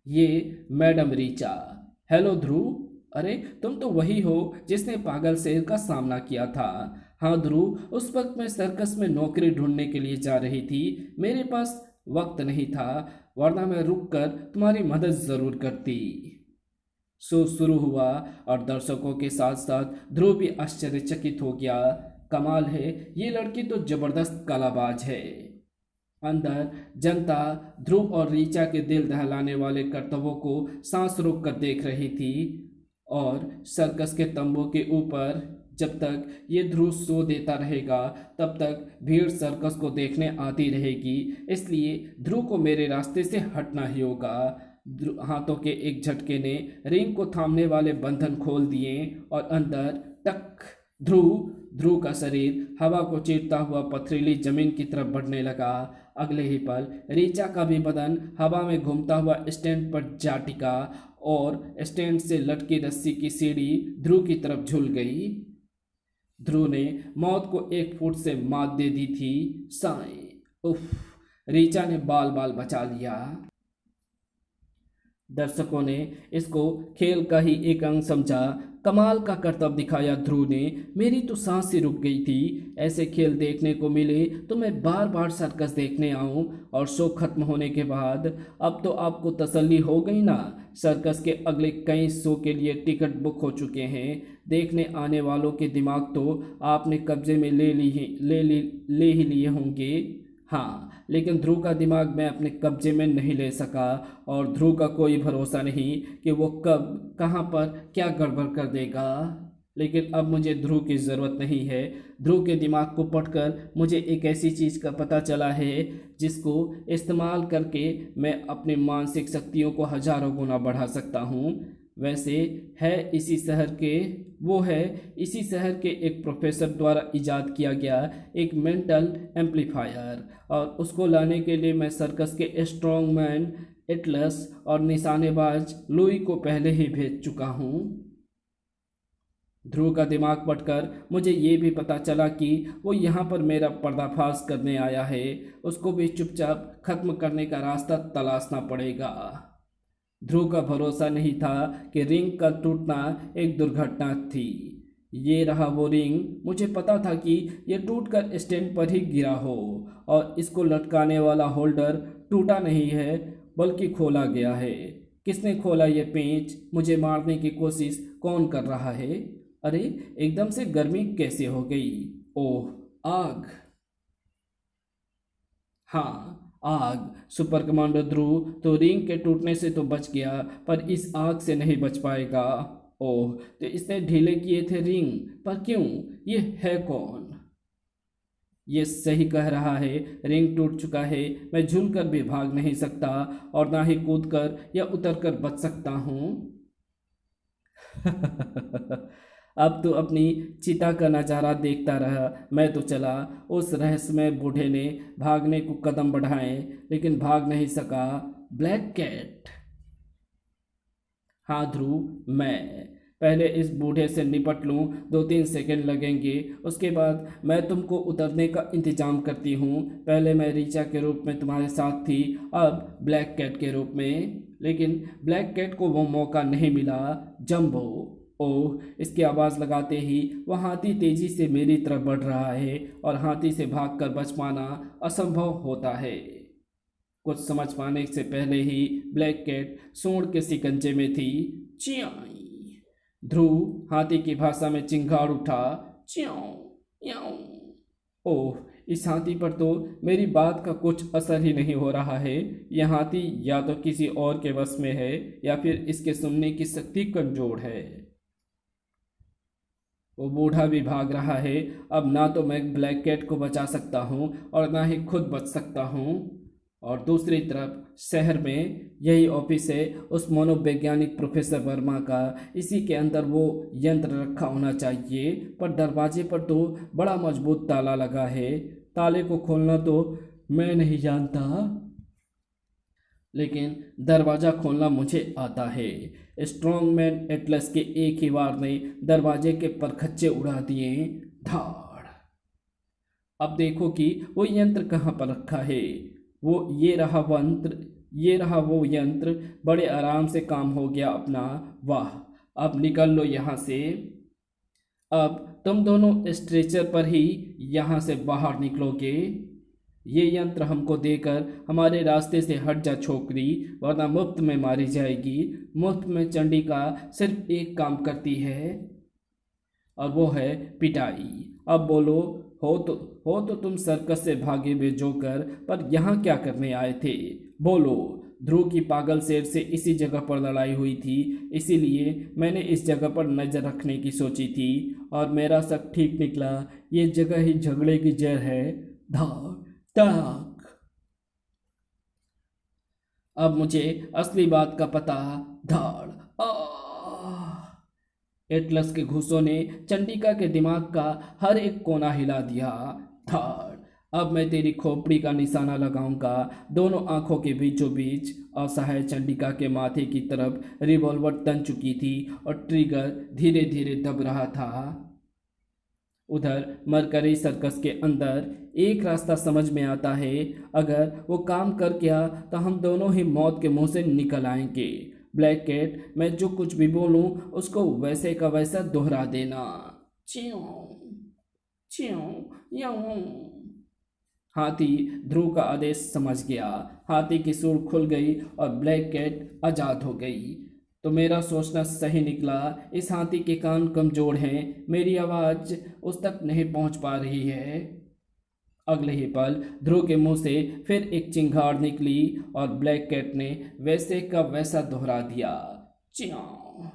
ये मैडम रीचा। हेलो ध्रुव। अरे तुम तो वही हो जिसने पागल शेर का सामना किया था। हाँ ध्रुव, उस वक्त मैं सर्कस में नौकरी ढूंढने के लिए जा रही थी। मेरे पास वक्त नहीं था, वरना मैं रुक कर तुम्हारी मदद ज़रूर करती। शो शुरू हुआ और दर्शकों के साथ साथ ध्रुव भी आश्चर्यचकित हो गया। कमाल है, ये लड़की तो जबरदस्त कलाबाज है। अंदर जनता ध्रुव और रीचा के दिल दहलाने वाले करतबों को सांस रोक कर देख रही थी। और सर्कस के तंबू के ऊपर जब तक ये ध्रुव सो देता रहेगा तब तक भीड़ सर्कस को देखने आती रहेगी, इसलिए ध्रुव को मेरे रास्ते से हटना ही होगा। हाथों के एक झटके ने रिंग को थामने वाले बंधन खोल दिए और अंदर टक ध्रुव ध्रुव का शरीर हवा को चीरता हुआ पथरीली जमीन की तरफ बढ़ने लगा। अगले ही पल रीचा का भी बदन हवा में घूमता हुआ स्टैंड पर जा टिका और स्टैंड से लटकी रस्सी की सीढ़ी ध्रुव की तरफ झूल गई। ध्रुव ने मौत को 1 फुट से मात दे दी थी। साई उफ, रीचा ने बाल बाल बचा लिया। दर्शकों ने इसको खेल का ही एक अंग समझा। कमाल का करतब दिखाया ध्रुव ने। मेरी तो सांस ही रुक गई थी। ऐसे खेल देखने को मिले तो मैं बार बार सर्कस देखने आऊं। और शो खत्म होने के बाद अब तो आपको तसल्ली हो गई ना, सर्कस के अगले कई शो के लिए टिकट बुक हो चुके हैं। देखने आने वालों के दिमाग तो आपने कब्जे में ले ही लिए होंगे। हाँ, लेकिन ध्रुव का दिमाग मैं अपने कब्जे में नहीं ले सका और ध्रुव का कोई भरोसा नहीं कि वो कब कहाँ पर क्या गड़बड़ कर देगा। लेकिन अब मुझे ध्रुव की ज़रूरत नहीं है। ध्रुव के दिमाग को पढ़कर मुझे एक ऐसी चीज़ का पता चला है जिसको इस्तेमाल करके मैं अपनी मानसिक शक्तियों को हजारों गुना बढ़ा सकता हूँ। वैसे है इसी शहर के एक प्रोफेसर द्वारा इजाद किया गया एक मेंटल एम्पलीफायर, और उसको लाने के लिए मैं सर्कस के स्ट्रॉन्गमैन एटलस और निशानेबाज लुई को पहले ही भेज चुका हूँ। ध्रुव का दिमाग पढ़कर मुझे ये भी पता चला कि वो यहाँ पर मेरा पर्दाफाश करने आया है। उसको भी चुपचाप खत्म करने का रास्ता तलाशना पड़ेगा। ध्रुव का भरोसा नहीं था कि रिंग का टूटना एक दुर्घटना थी। ये रहा वो रिंग। मुझे पता था कि ये टूटकर स्टैंड पर ही गिरा हो और इसको लटकाने वाला होल्डर टूटा नहीं है बल्कि खोला गया है। किसने खोला ये पेंच? मुझे मारने की कोशिश कौन कर रहा है? अरे, एकदम से गर्मी कैसे हो गई? ओह, आग! हाँ, आग। सुपर कमांडो ध्रुव तो रिंग के टूटने से तो बच गया, पर इस आग से नहीं बच पाएगा। ओह, तो इसने ढीले किए थे रिंग, पर क्यों? ये है कौन? ये सही कह रहा है, रिंग टूट चुका है। मैं झूलकर भी भाग नहीं सकता और ना ही कूदकर या उतरकर बच सकता हूँ। अब तो अपनी चिता का नज़ारा देखता रहा। मैं तो चला। उस रहस्यमय बूढ़े ने भागने को कदम बढ़ाए लेकिन भाग नहीं सका। Black cat. हाँ ध्रुव, मैं पहले इस बूढ़े से निपट लूँ। 2-3 सेकंड लगेंगे, उसके बाद मैं तुमको उतरने का इंतजाम करती हूँ। पहले मैं रीचा के रूप में तुम्हारे साथ थी, अब ब्लैक कैट के रूप में। लेकिन ब्लैक कैट को वो मौका नहीं मिला। जंबो! ओह, इसकी आवाज़ लगाते ही वह हाथी तेजी से मेरी तरफ बढ़ रहा है और हाथी से भागकर बच पाना असंभव होता है। कुछ समझ पाने से पहले ही ब्लैक कैट सूंड के शिकंजे में थी। चियाई! ध्रुव हाथी की भाषा में चिंगाड़ उठा। च्याऊ याऊ! ओह, इस हाथी पर तो मेरी बात का कुछ असर ही नहीं हो रहा है। यह हाथी या तो किसी और के वश में है या फिर इसके सुनने की शक्ति कमजोर है। वो बूढ़ा भी भाग रहा है। अब ना तो मैं ब्लैक कैट को बचा सकता हूँ और ना ही खुद बच सकता हूँ। और दूसरी तरफ शहर में यही ऑफिस है उस मनोवैज्ञानिक प्रोफेसर वर्मा का। इसी के अंदर वो यंत्र रखा होना चाहिए, पर दरवाजे पर तो बड़ा मजबूत ताला लगा है। ताले को खोलना तो मैं नहीं जानता, लेकिन दरवाज़ा खोलना मुझे आता है। स्ट्रॉन्गमैन एटलस के एक ही वार ने दरवाजे के परखच्चे उड़ा दिए। धाड़! अब देखो कि वो यंत्र कहाँ पर रखा है। ये रहा वो यंत्र। बड़े आराम से काम हो गया अपना। वाह, अब निकल लो यहाँ से। अब तुम दोनों स्ट्रेचर पर ही यहाँ से बाहर निकलोगे। ये यंत्र हमको देकर हमारे रास्ते से हट जा छोकरी, वरना मुफ्त में मारी जाएगी। मुफ्त में चंडिका सिर्फ एक काम करती है। और वो है पिटाई। अब बोलो, हो तो हो तो तुम सर्कस से भागे हुए जोकर, पर यहाँ क्या करने आए थे? बोलो। ध्रुव की पागल शेर से इसी जगह पर लड़ाई हुई थी, इसीलिए मैंने इस जगह पर नजर रखने की सोची थी, और मेरा शक ठीक निकला। ये जगह ही झगड़े की जड़ है। धाक ताक। अब मुझे असली बात का पता। धाड़। एटलस के घूंसों ने चंडिका के दिमाग का हर एक कोना हिला दिया। धाड़। अब मैं तेरी खोपड़ी का निशाना लगाऊंगा, दोनों आंखों के बीचों बीच। असहाय चंडिका के माथे की तरफ रिवॉल्वर तन चुकी थी और ट्रिगर धीरे धीरे दब रहा था। उधर मरकरी सर्कस के अंदर एक रास्ता समझ में आता है। अगर वो काम कर गया तो हम दोनों ही मौत के मुंह से निकल आएंगे। ब्लैक कैट, मैं जो कुछ भी बोलूं उसको वैसे का वैसा दोहरा देना। च्यों च्यों याऊं। हाथी ध्रुव का आदेश समझ गया। हाथी की सूंड खुल गई और ब्लैक कैट आजाद हो गई। तो मेरा सोचना सही निकला। इस हाथी के कान कमजोर हैं, मेरी आवाज उस तक नहीं पहुंच पा रही है। अगले ही पल ध्रुव के मुंह से फिर एक चिंगाड़ निकली और ब्लैक कैट ने वैसे का वैसा दोहरा दिया। च्यों।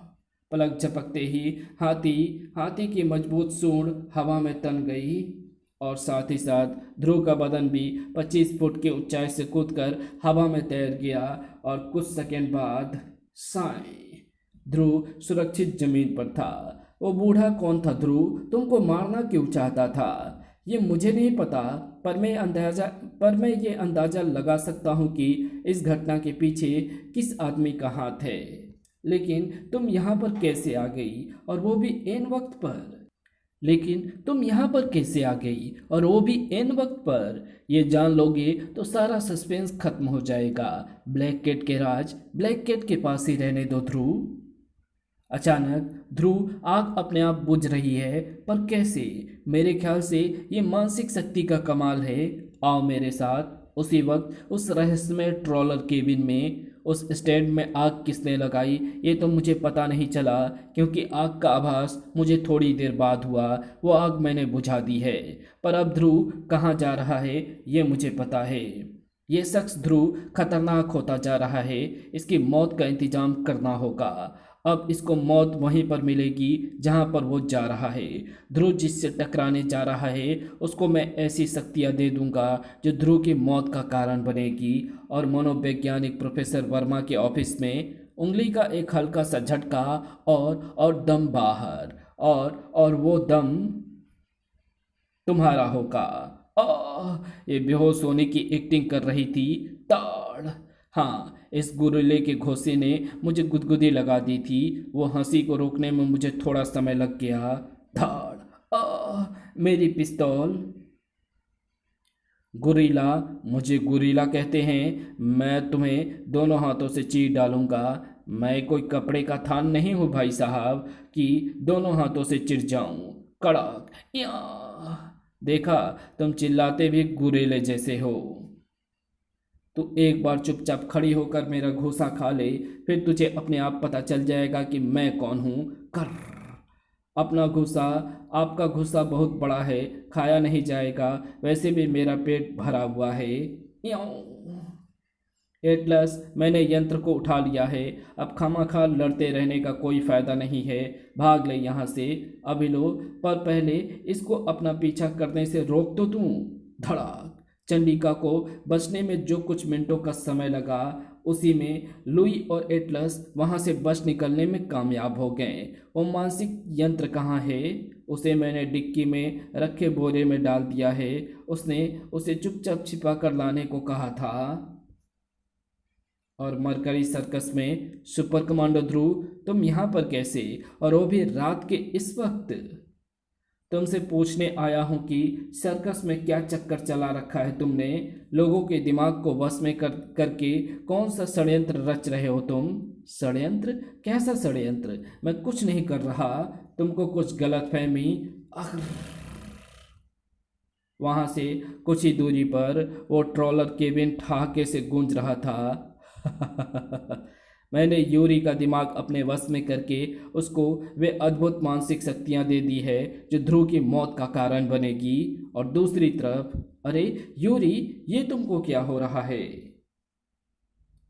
पलक झपकते ही हाथी हाथी की मजबूत सूंड हवा में तन गई, और साथ ही साथ ध्रुव का बदन भी 25 फुट की ऊंचाई से कूदकर हवा में तैर गया। और कुछ सेकंड बाद साए ध्रुव सुरक्षित जमीन पर था। वो बूढ़ा कौन था ध्रुव? तुमको मारना क्यों चाहता था? ये मुझे नहीं पता, पर मैं ये अंदाजा लगा सकता हूँ कि इस घटना के पीछे किस आदमी का हाथ है। लेकिन तुम यहाँ पर कैसे आ गई, और वो भी एन वक्त पर? लेकिन तुम यहाँ पर कैसे आ गई और वो भी एन वक्त पर? ये जान लोगे तो सारा सस्पेंस खत्म हो जाएगा। ब्लैक कैट के राज ब्लैक कैट के पास ही रहने दो ध्रुव। अचानक ध्रुव आग अपने आप बुझ रही है, पर कैसे? मेरे ख्याल से ये मानसिक शक्ति का कमाल है। आओ मेरे साथ। उसी वक्त उस रहस्यमय ट्रॉलर केबिन में उस स्टैंड में आग किसने लगाई ये तो मुझे पता नहीं चला, क्योंकि आग का आभास मुझे थोड़ी देर बाद हुआ। वो आग मैंने बुझा दी है, पर अब ध्रुव कहाँ जा रहा है ये मुझे पता है। ये शख्स ध्रुव खतरनाक होता जा रहा है, इसकी मौत का इंतजाम करना होगा। अब इसको मौत वहीं पर मिलेगी जहां पर वो जा रहा है। ध्रुव जिससे टकराने जा रहा है उसको मैं ऐसी शक्तियां दे दूंगा जो ध्रुव की मौत का कारण बनेगी। और मनोवैज्ञानिक प्रोफेसर वर्मा के ऑफिस में उंगली का एक हल्का सा झटका और दम बाहर, और वो दम तुम्हारा होगा। ये बेहोश होने की एक्टिंग कर रही थी। ताड़। हाँ, इस गुरीले के घोंसे ने मुझे गुदगुदी लगा दी थी। वो हंसी को रोकने में मुझे थोड़ा समय लग गया। धाड़। मेरी पिस्तौल। गुरीला, मुझे गुरीला कहते हैं? मैं तुम्हें दोनों हाथों से चीर डालूंगा। मैं कोई कपड़े का थान नहीं हूँ भाई साहब कि दोनों हाथों से चिर जाऊं। कड़क या। देखा, तुम चिल्लाते भी गुरीले जैसे हो। तू एक बार चुपचाप खड़ी होकर मेरा घूंसा खा ले, फिर तुझे अपने आप पता चल जाएगा कि मैं कौन हूँ। कर। अपना घूंसा। आपका घूंसा बहुत बड़ा है, खाया नहीं जाएगा। वैसे भी मेरा पेट भरा हुआ है। याऊं। एटलस, मैंने यंत्र को उठा लिया है। अब खामाखा लड़ते रहने का कोई फायदा नहीं है। भाग ले यहाँ से अभी लो, पर पहले इसको अपना पीछा करने से रोक तो तू। धड़ाक। चंडिका को बचने में जो कुछ मिनटों का समय लगा, उसी में लुई और एटलस वहां से बच निकलने में कामयाब हो गए। वो मानसिक यंत्र कहाँ है? उसे मैंने डिक्की में रखे बोरे में डाल दिया है। उसने उसे चुपचाप छिपा कर लाने को कहा था। और मरकरी सर्कस में सुपर कमांडो ध्रुव, तुम यहाँ पर कैसे, और वो भी रात के इस वक्त? तुमसे पूछने आया हूँ कि सर्कस में क्या चक्कर चला रखा है तुमने? लोगों के दिमाग को वश में करके कौन सा षड्यंत्र रच रहे हो तुम? षड्यंत्र? कैसा षड्यंत्र? मैं कुछ नहीं कर रहा, तुमको कुछ गलतफहमी। वहां से कुछ ही दूरी पर वो ट्रॉलर केबिन ठहाके से गूंज रहा था। मैंने यूरी का दिमाग अपने वश में करके उसको वे अद्भुत मानसिक शक्तियां दे दी है जो ध्रुव की मौत का कारण बनेगी। और दूसरी तरफ, अरे यूरी, ये तुमको क्या हो रहा है?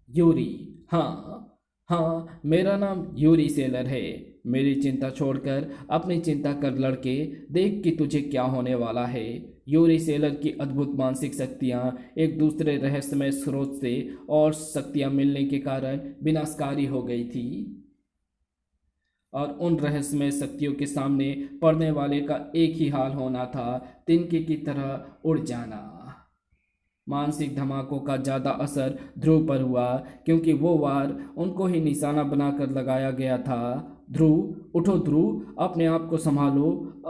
यूरी, हाँ हाँ, मेरा नाम यूरी सेलर है। मेरी चिंता छोड़कर अपनी चिंता कर लड़के, देख कि तुझे क्या होने वाला है। यूरी सेलर की अद्भुत मानसिक शक्तियाँ एक दूसरे रहस्यमय स्रोत से और शक्तियाँ मिलने के कारण विनाशकारी हो गई थी, और उन रहस्यमय शक्तियों के सामने पड़ने वाले का एक ही हाल होना था, तिनके की तरह उड़ जाना। मानसिक धमाकों का ज़्यादा असर ध्रुव पर हुआ क्योंकि वो वार उनको ही निशाना बनाकर लगाया गया था। ध्रुव, उठो ध्रुव, अपने आप को संभालो।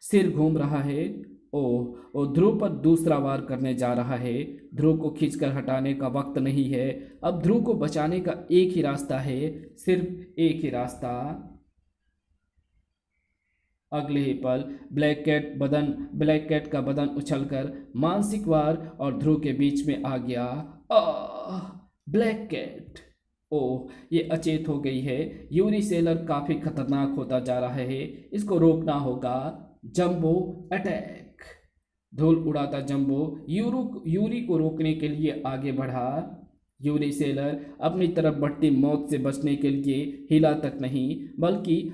सिर घूम रहा है। ओ ध्रुव पर दूसरा वार करने जा रहा है। ध्रुव को खींचकर हटाने का वक्त नहीं है। अब ध्रुव को बचाने का एक ही रास्ता है, सिर्फ एक ही रास्ता। अगले ही पल ब्लैक कैट का बदन उछलकर मानसिक वार और ध्रुव के बीच में आ गया। ब्लैक कैट, ओह, ये अचेत हो गई है। यूरी सेलर काफी खतरनाक होता जा रहा है, इसको रोकना होगा। Jumbo attack. धूल उड़ाता जंबो यूरी को रोकने के लिए आगे बढ़ा। यूरी सेलर अपनी तरफ बढ़ती मौत से बचने के लिए हिला तक नहीं, बल्कि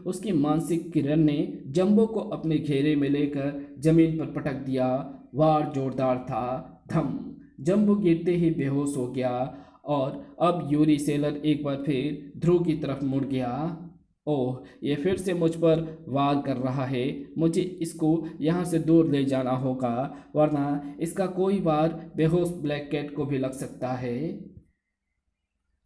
उसकी मानसिक किरण ने जंबो को अपने घेरे में लेकर जमीन पर पटक दिया। वार जोरदार था। धम। जंबो गिरते ही बेहोश हो गया और अब यूरी सेलर एक बार फिर ध्रुव की तरफ मुड़ गया। ओह, ये फिर से मुझ पर वार कर रहा है। मुझे इसको यहाँ से दूर ले जाना होगा, वरना इसका कोई वार बेहोश ब्लैक कैट को भी लग सकता है।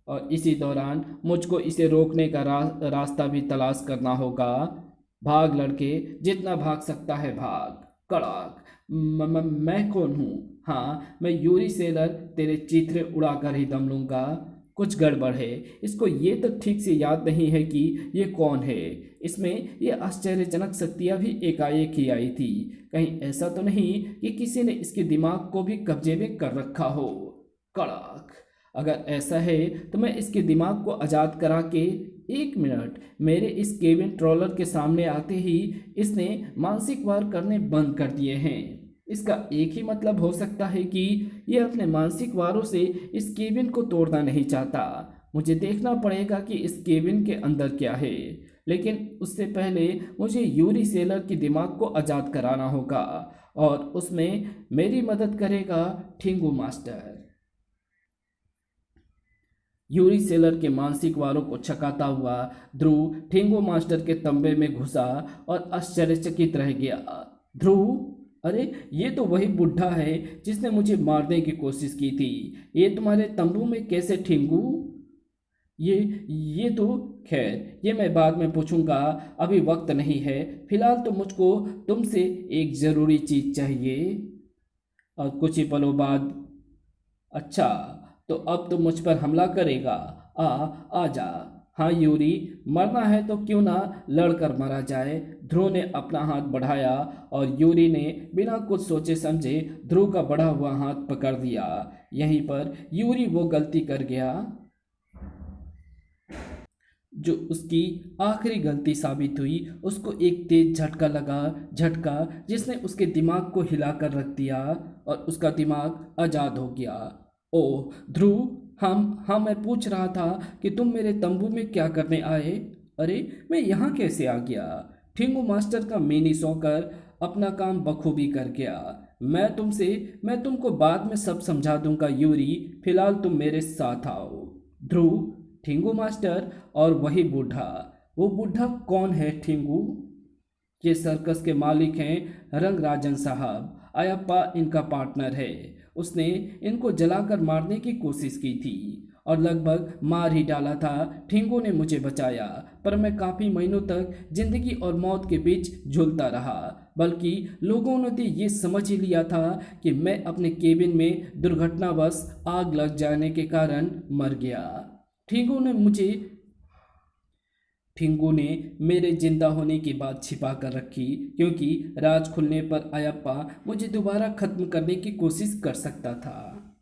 और इसी दौरान मुझको इसे रोकने का रास्ता भी तलाश करना होगा। भाग लड़के, जितना भाग सकता है भाग। कड़ाक। मैं कौन हूँ? हाँ, मैं यूरी सेलर, तेरे चीथड़े उड़ाकर ही दम लूंगा। कुछ गड़बड़ है। इसको ये तो ठीक से याद नहीं है कि ये कौन है। इसमें ये आश्चर्यजनक शक्तियाँ भी एकाएक ही आई थी। कहीं ऐसा तो नहीं कि किसी ने इसके दिमाग को भी कब्जे में कर रखा हो। कड़ाक। अगर ऐसा है तो मैं इसके दिमाग को आज़ाद करा के, 1 मिनट, मेरे इस केबिन ट्रॉलर के सामने आते ही इसने मानसिक वार करने बंद कर दिए हैं। इसका एक ही मतलब हो सकता है कि यह अपने मानसिक वारों से इस केबिन को तोड़ना नहीं चाहता। मुझे देखना पड़ेगा कि इस केबिन के अंदर क्या है, लेकिन उससे पहले मुझे यूरी सेलर के दिमाग को आज़ाद कराना होगा, और उसमें मेरी मदद करेगा ठिंगू मास्टर। यूरी सेलर के मानसिक वारों को छकाता हुआ ध्रुव ठिंगू मास्टर के तंबे में घुसा और आश्चर्यचकित रह गया। ध्रुव, अरे ये तो वही बुढ़ा है जिसने मुझे मारने की कोशिश की थी। ये तुम्हारे तंबू में कैसे ठिंगू? ये तो खैर, ये मैं बाद में पूछूंगा, अभी वक्त नहीं है। फिलहाल तो मुझको तुमसे एक ज़रूरी चीज़ चाहिए। और कुछ ही पलों बाद, अच्छा, तो अब तो मुझ पर हमला करेगा? आ जा। हाँ यूरी, मरना है तो क्यों ना लड़कर मरा जाए। ध्रुव ने अपना हाथ बढ़ाया और यूरी ने बिना कुछ सोचे समझे ध्रुव का बढ़ा हुआ हाथ पकड़ दिया। यहीं पर यूरी वो गलती कर गया जो उसकी आखिरी गलती साबित हुई। उसको एक तेज झटका लगा, झटका जिसने उसके दिमाग को हिलाकर रख दिया और उसका दिमाग आज़ाद हो गया। ओह ध्रुव, हाँ, मैं पूछ रहा था कि तुम मेरे तंबू में क्या करने आए? अरे, मैं यहाँ कैसे आ गया? ठिंगू मास्टर का मिनी सोकर अपना काम बखूबी कर गया। मैं तुमको बाद में सब समझा दूंगा यूरी, फिलहाल तुम मेरे साथ आओ। ध्रुव, ठिंगू मास्टर और वही बूढ़ा। वो बूढ़ा कौन है ठिंगू? ये सर्कस के मालिक हैं रंगराजन साहब। अयप्पा इनका पार्टनर है। उसने इनको जलाकर मारने की कोशिश की थी और लगभग मार ही डाला था। ठिंगू ने मुझे बचाया, पर मैं काफ़ी महीनों तक जिंदगी और मौत के बीच झूलता रहा। बल्कि लोगों ने तो ये समझ ही लिया था कि मैं अपने केबिन में दुर्घटनावश आग लग जाने के कारण मर गया। ठिंगू ने मेरे जिंदा होने की बात छिपा कर रखी, क्योंकि राज खुलने पर अयप्पा मुझे दोबारा खत्म करने की कोशिश कर सकता था।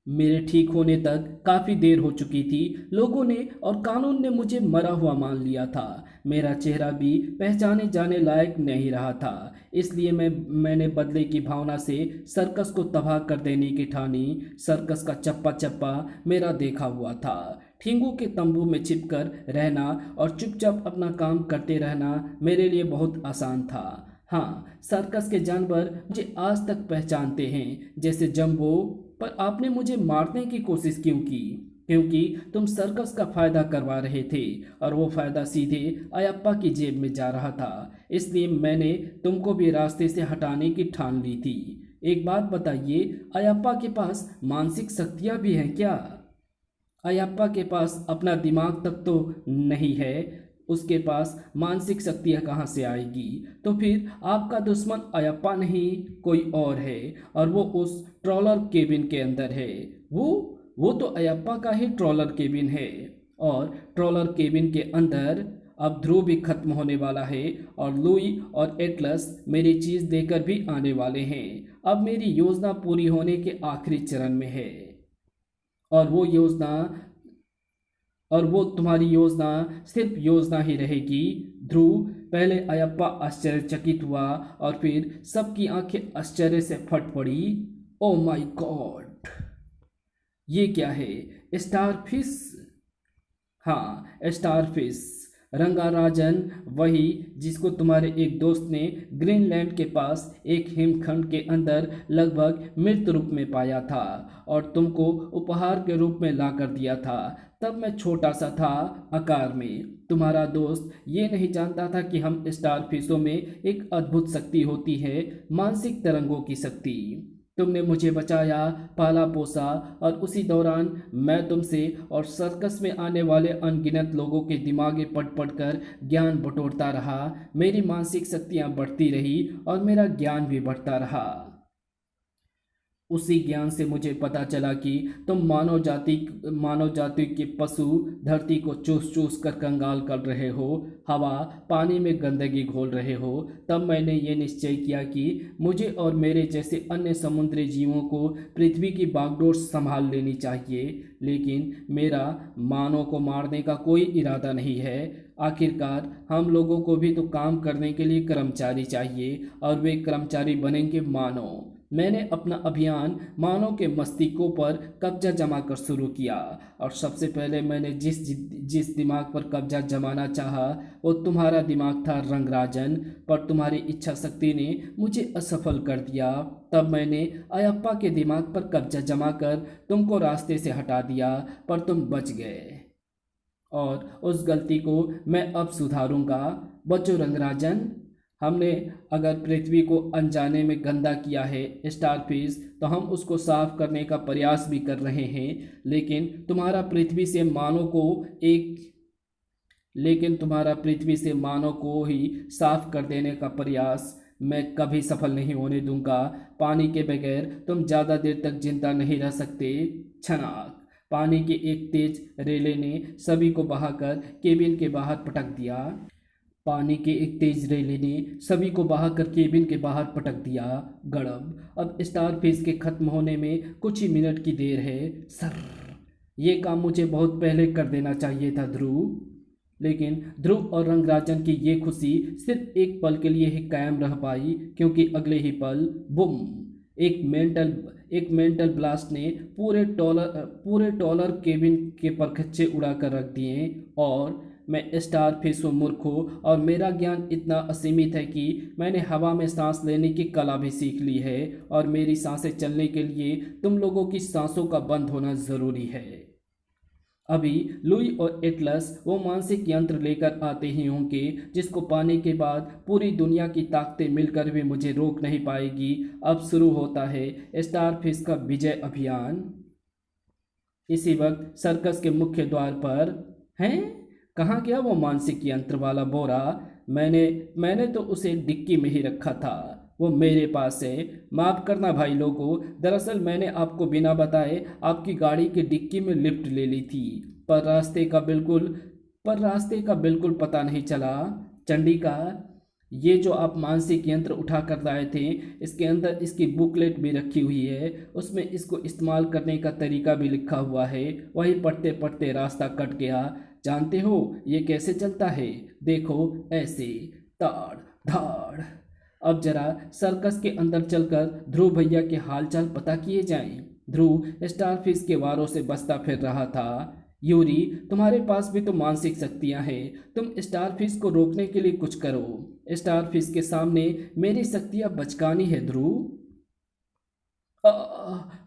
मेरे ठीक होने तक काफी देर हो चुकी थी। लोगों ने और कानून ने मुझे मरा हुआ मान लिया था। मेरा चेहरा भी पहचाने जाने लायक नहीं रहा था। इसलिए मैंने बदले की भावना से सर्कस को तबाह कर देने की ठानी। सर्कस का चप्पा चप्पा मेरा देखा हुआ था। ठींगों के तंबू में छिपकर रहना और चुपचाप अपना काम करते रहना मेरे लिए बहुत आसान था। हाँ, सर्कस के जानवर मुझे आज तक पहचानते हैं, जैसे जंबो। पर आपने मुझे मारने की कोशिश क्यों की? क्योंकि तुम सर्कस का फायदा करवा रहे थे और वो फायदा सीधे अयप्पा की जेब में जा रहा था। इसलिए मैंने तुमको भी रास्ते से हटाने की ठान ली थी। एक बात बताइए, अयप्पा के पास मानसिक शक्तियाँ भी हैं क्या? अयप्पा के पास अपना दिमाग तक तो नहीं है, उसके पास मानसिक शक्तियाँ कहाँ से आएगी? तो फिर आपका दुश्मन अयप्पा नहीं, कोई और है, और वो उस ट्रॉलर केबिन के अंदर है। वो तो अयप्पा का ही ट्रॉलर केबिन है। और ट्रॉलर केबिन के अंदर अब ध्रुव भी खत्म होने वाला है और लुई और एटलस मेरी चीज़ देकर भी आने वाले हैं। अब मेरी योजना पूरी होने के आखिरी चरण में है। और वो योजना और वो तुम्हारी योजना सिर्फ योजना ही रहेगी। ध्रुव, पहले अयप्पा आश्चर्यचकित हुआ और फिर सबकी आंखें आश्चर्य से फट पड़ी। ओ माय गॉड, ये क्या है? स्टारफिश? हाँ, स्टारफिश। रंगाराजन, वही जिसको तुम्हारे एक दोस्त ने ग्रीनलैंड के पास एक हिमखंड के अंदर लगभग मृत रूप में पाया था और तुमको उपहार के रूप में ला कर दिया था। तब मैं छोटा सा था आकार में। तुम्हारा दोस्त ये नहीं जानता था कि हम स्टारफिशों में एक अद्भुत शक्ति होती है, मानसिक तरंगों की शक्ति। तुमने मुझे बचाया, पाला पोसा, और उसी दौरान मैं तुमसे और सर्कस में आने वाले अनगिनत लोगों के दिमागे पढ़ पढ़ कर ज्ञान बटोरता रहा। मेरी मानसिक शक्तियाँ बढ़ती रही और मेरा ज्ञान भी बढ़ता रहा। उसी ज्ञान से मुझे पता चला कि तुम मानव जाति के पशु धरती को चूस चूस कर कंगाल कर रहे हो, हवा पानी में गंदगी घोल रहे हो। तब मैंने ये निश्चय किया कि मुझे और मेरे जैसे अन्य समुद्री जीवों को पृथ्वी की बागडोर संभाल लेनी चाहिए। लेकिन मेरा मानव को मारने का कोई इरादा नहीं है। आखिरकार हम लोगों को भी तो काम करने के लिए कर्मचारी चाहिए और वे कर्मचारी बनेंगे मानव। मैंने अपना अभियान मानव के मस्तिष्कों पर कब्जा जमा कर शुरू किया और सबसे पहले मैंने जिस दिमाग पर कब्जा जमाना चाहा वो तुम्हारा दिमाग था रंगराजन। पर तुम्हारी इच्छा शक्ति ने मुझे असफल कर दिया। तब मैंने अयप्पा के दिमाग पर कब्जा जमा कर तुमको रास्ते से हटा दिया, पर तुम बच गए और उस गलती को मैं अब सुधारूंगा। बचो रंगराजन। हमने अगर पृथ्वी को अनजाने में गंदा किया है स्टारफिश, तो हम उसको साफ करने का प्रयास भी कर रहे हैं। लेकिन तुम्हारा पृथ्वी से मानव को ही साफ कर देने का प्रयास मैं कभी सफल नहीं होने दूंगा। पानी के बगैर तुम ज़्यादा देर तक जिंदा नहीं रह सकते। छनाक, पानी की एक तेज रेले ने सभी को बहाकर केबिन के बाहर पटक दिया। पानी के एक तेज रेले ने सभी को बहाकर केबिन के बाहर पटक दिया। गड़ब, अब स्टारफिश के खत्म होने में कुछ ही मिनट की देर है। सर, ये काम मुझे बहुत पहले कर देना चाहिए था ध्रुव। लेकिन ध्रुव और रंगराजन की ये खुशी सिर्फ एक पल के लिए ही कायम रह पाई, क्योंकि अगले ही पल बुम, एक मेंटल ब्लास्ट ने पूरे टॉलर केबिन के परखच्चे उड़ा कर रख दिए। और मैं स्टारफिश हूँ मूर्ख हूँ, और मेरा ज्ञान इतना असीमित है कि मैंने हवा में सांस लेने की कला भी सीख ली है, और मेरी सांसें चलने के लिए तुम लोगों की सांसों का बंद होना ज़रूरी है। अभी लुई और एटलस वो मानसिक यंत्र लेकर आते ही होंगे जिसको पाने के बाद पूरी दुनिया की ताकतें मिलकर भी मुझे रोक नहीं पाएगी। अब शुरू होता है स्टारफिश का विजय अभियान। इसी वक्त सर्कस के मुख्य द्वार पर हैं, कहाँ गया वो मानसिक यंत्र वाला बोरा? मैंने तो उसे डिक्की में ही रखा था, वो मेरे पास है। माफ़ करना भाई लोगों, दरअसल मैंने आपको बिना बताए आपकी गाड़ी की डिक्की में लिफ्ट ले ली थी, पर रास्ते का बिल्कुल पता नहीं चला। चंडिका, ये जो आप मानसिक यंत्र उठा कर लाए थे, इसके अंदर इसकी बुकलेट भी रखी हुई है, उसमें इसको इस्तेमाल करने का तरीका भी लिखा हुआ है। वही पढ़ते पढ़ते रास्ता कट गया। जानते हो ये कैसे चलता है? देखो ऐसे, ताड़ धाड़। अब जरा सर्कस के अंदर चलकर ध्रुव भैया के हालचाल पता किए जाएं। ध्रुव स्टारफिश के वारों से बचता फिर रहा था। यूरी, तुम्हारे पास भी तो मानसिक शक्तियां हैं, तुम स्टारफिश को रोकने के लिए कुछ करो। स्टारफिश के सामने मेरी शक्तियां बचकानी है ध्रुव।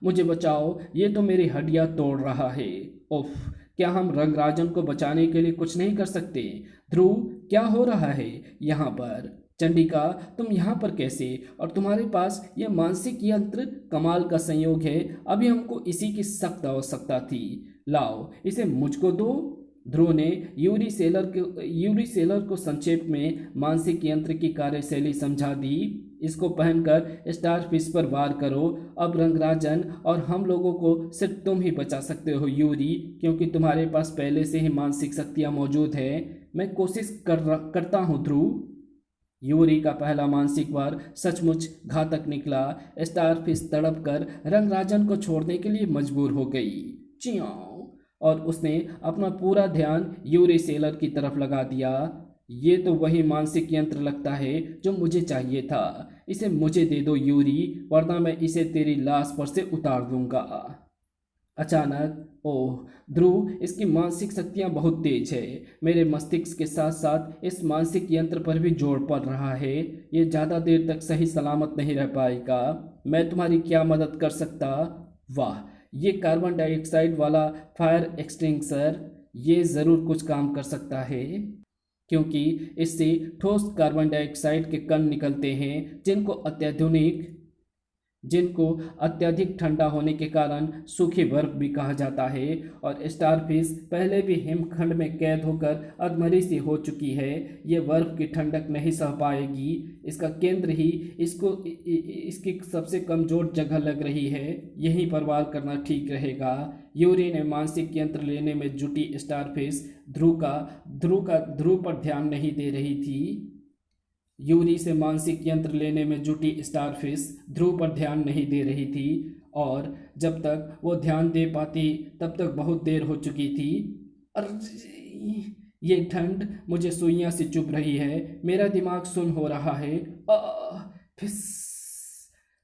मुझे बचाओ, ये तो मेरी हड्डियां तोड़ रहा है। उफ, क्या हम रंगराजन को बचाने के लिए कुछ नहीं कर सकते? ध्रुव, क्या हो रहा है यहाँ पर? चंडिका, तुम यहाँ पर कैसे? और तुम्हारे पास यह मानसिक यंत्र? कमाल का संयोग है, अभी हमको इसी की सख्त आवश्यकता थी। लाओ इसे मुझको दो। ध्रुव ने यूरी सेलर को संक्षेप में मानसिक यंत्र की कार्यशैली समझा दी। इसको पहनकर स्टारफिश पर वार करो। अब रंगराजन और हम लोगों को सिर्फ तुम ही बचा सकते हो यूरी, क्योंकि तुम्हारे पास पहले से ही मानसिक शक्तियाँ मौजूद है। मैं कोशिश करता हूँ ध्रुव। यूरी का पहला मानसिक वार सचमुच घातक निकला। स्टारफिश तड़प कर रंगराजन को छोड़ने के लिए मजबूर हो गई। चियाओ, और उसने अपना पूरा ध्यान यूरी सेलर की तरफ लगा दिया। ये तो वही मानसिक यंत्र लगता है जो मुझे चाहिए था। इसे मुझे दे दो यूरी, वरना मैं इसे तेरी लाश पर से उतार दूंगा। अचानक, ओह ध्रुव, इसकी मानसिक शक्तियाँ बहुत तेज है। मेरे मस्तिष्क के साथ साथ इस मानसिक यंत्र पर भी जोर पड़ रहा है। ये ज़्यादा देर तक सही सलामत नहीं रह पाएगा। मैं तुम्हारी क्या मदद कर सकता? वाह, ये कार्बन डाइऑक्साइड वाला फायर एक्सटिंग्विशर, ये ज़रूर कुछ काम कर सकता है, क्योंकि इससे ठोस कार्बन डाइऑक्साइड के कण निकलते हैं, जिनको अत्यधिक ठंडा होने के कारण सूखे बर्फ भी कहा जाता है। और स्टारफिश पहले भी हिमखंड में कैद होकर अधमरी सी हो चुकी है। ये बर्फ की ठंडक नहीं सह पाएगी। इसका केंद्र ही इसकी सबसे कमजोर जगह लग रही है। यहीं पर वार करना ठीक रहेगा। यूरी ने मानसिक यंत्र लेने में जुटी स्टारफिश ध्रुव पर ध्यान नहीं दे रही थी। यूरी से मानसिक यंत्र लेने में जुटी स्टारफिश ध्रुव पर ध्यान नहीं दे रही थी, और जब तक वो ध्यान दे पाती तब तक बहुत देर हो चुकी थी। अरे, ये ठंड मुझे सुइयां से चुभ रही है, मेरा दिमाग सुन्न हो रहा है। फिस,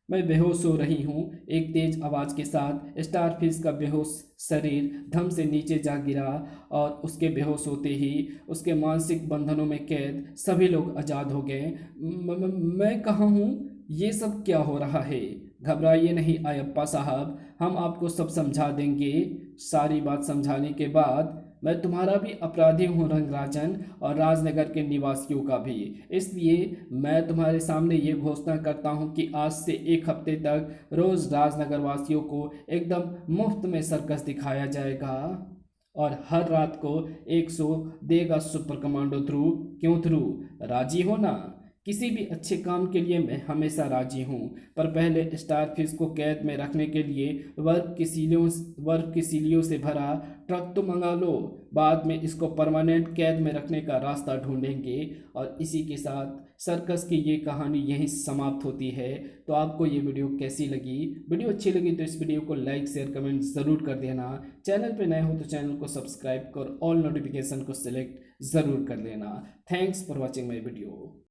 मैं बेहोश हो रही हूँ। एक तेज आवाज़ के साथ स्टारफिश का बेहोश शरीर धम से नीचे जा गिरा, और उसके बेहोश होते ही उसके मानसिक बंधनों में कैद सभी लोग आज़ाद हो गए। मैं कहाँ हूँ? ये सब क्या हो रहा है? घबराइए नहीं अयप्पा साहब, हम आपको सब समझा देंगे। सारी बात समझाने के बाद, मैं तुम्हारा भी अपराधी हूँ रंगराजन, और राजनगर के निवासियों का भी। इसलिए मैं तुम्हारे सामने ये घोषणा करता हूँ कि आज से एक हफ्ते तक रोज़ राजनगर वासियों को एकदम मुफ्त में सर्कस दिखाया जाएगा, और हर रात को 100 देगा सुपर कमांडो ध्रुव। क्यों ध्रुव, राजी हो ना? किसी भी अच्छे काम के लिए मैं हमेशा राजी हूँ, पर पहले स्टारफिश को कैद में रखने के लिए वर्फ की सीलियों से भरा ट्रक तो मंगा लो। बाद में इसको परमानेंट कैद में रखने का रास्ता ढूंढेंगे। और इसी के साथ सर्कस की ये कहानी यहीं समाप्त होती है। तो आपको ये वीडियो कैसी लगी? वीडियो अच्छी लगी तो इस वीडियो को लाइक शेयर कमेंट ज़रूर कर देना। चैनल पे नए हो तो चैनल को सब्सक्राइब कर ऑल नोटिफिकेशन को सिलेक्ट ज़रूर कर लेना। Thanks for watching my video.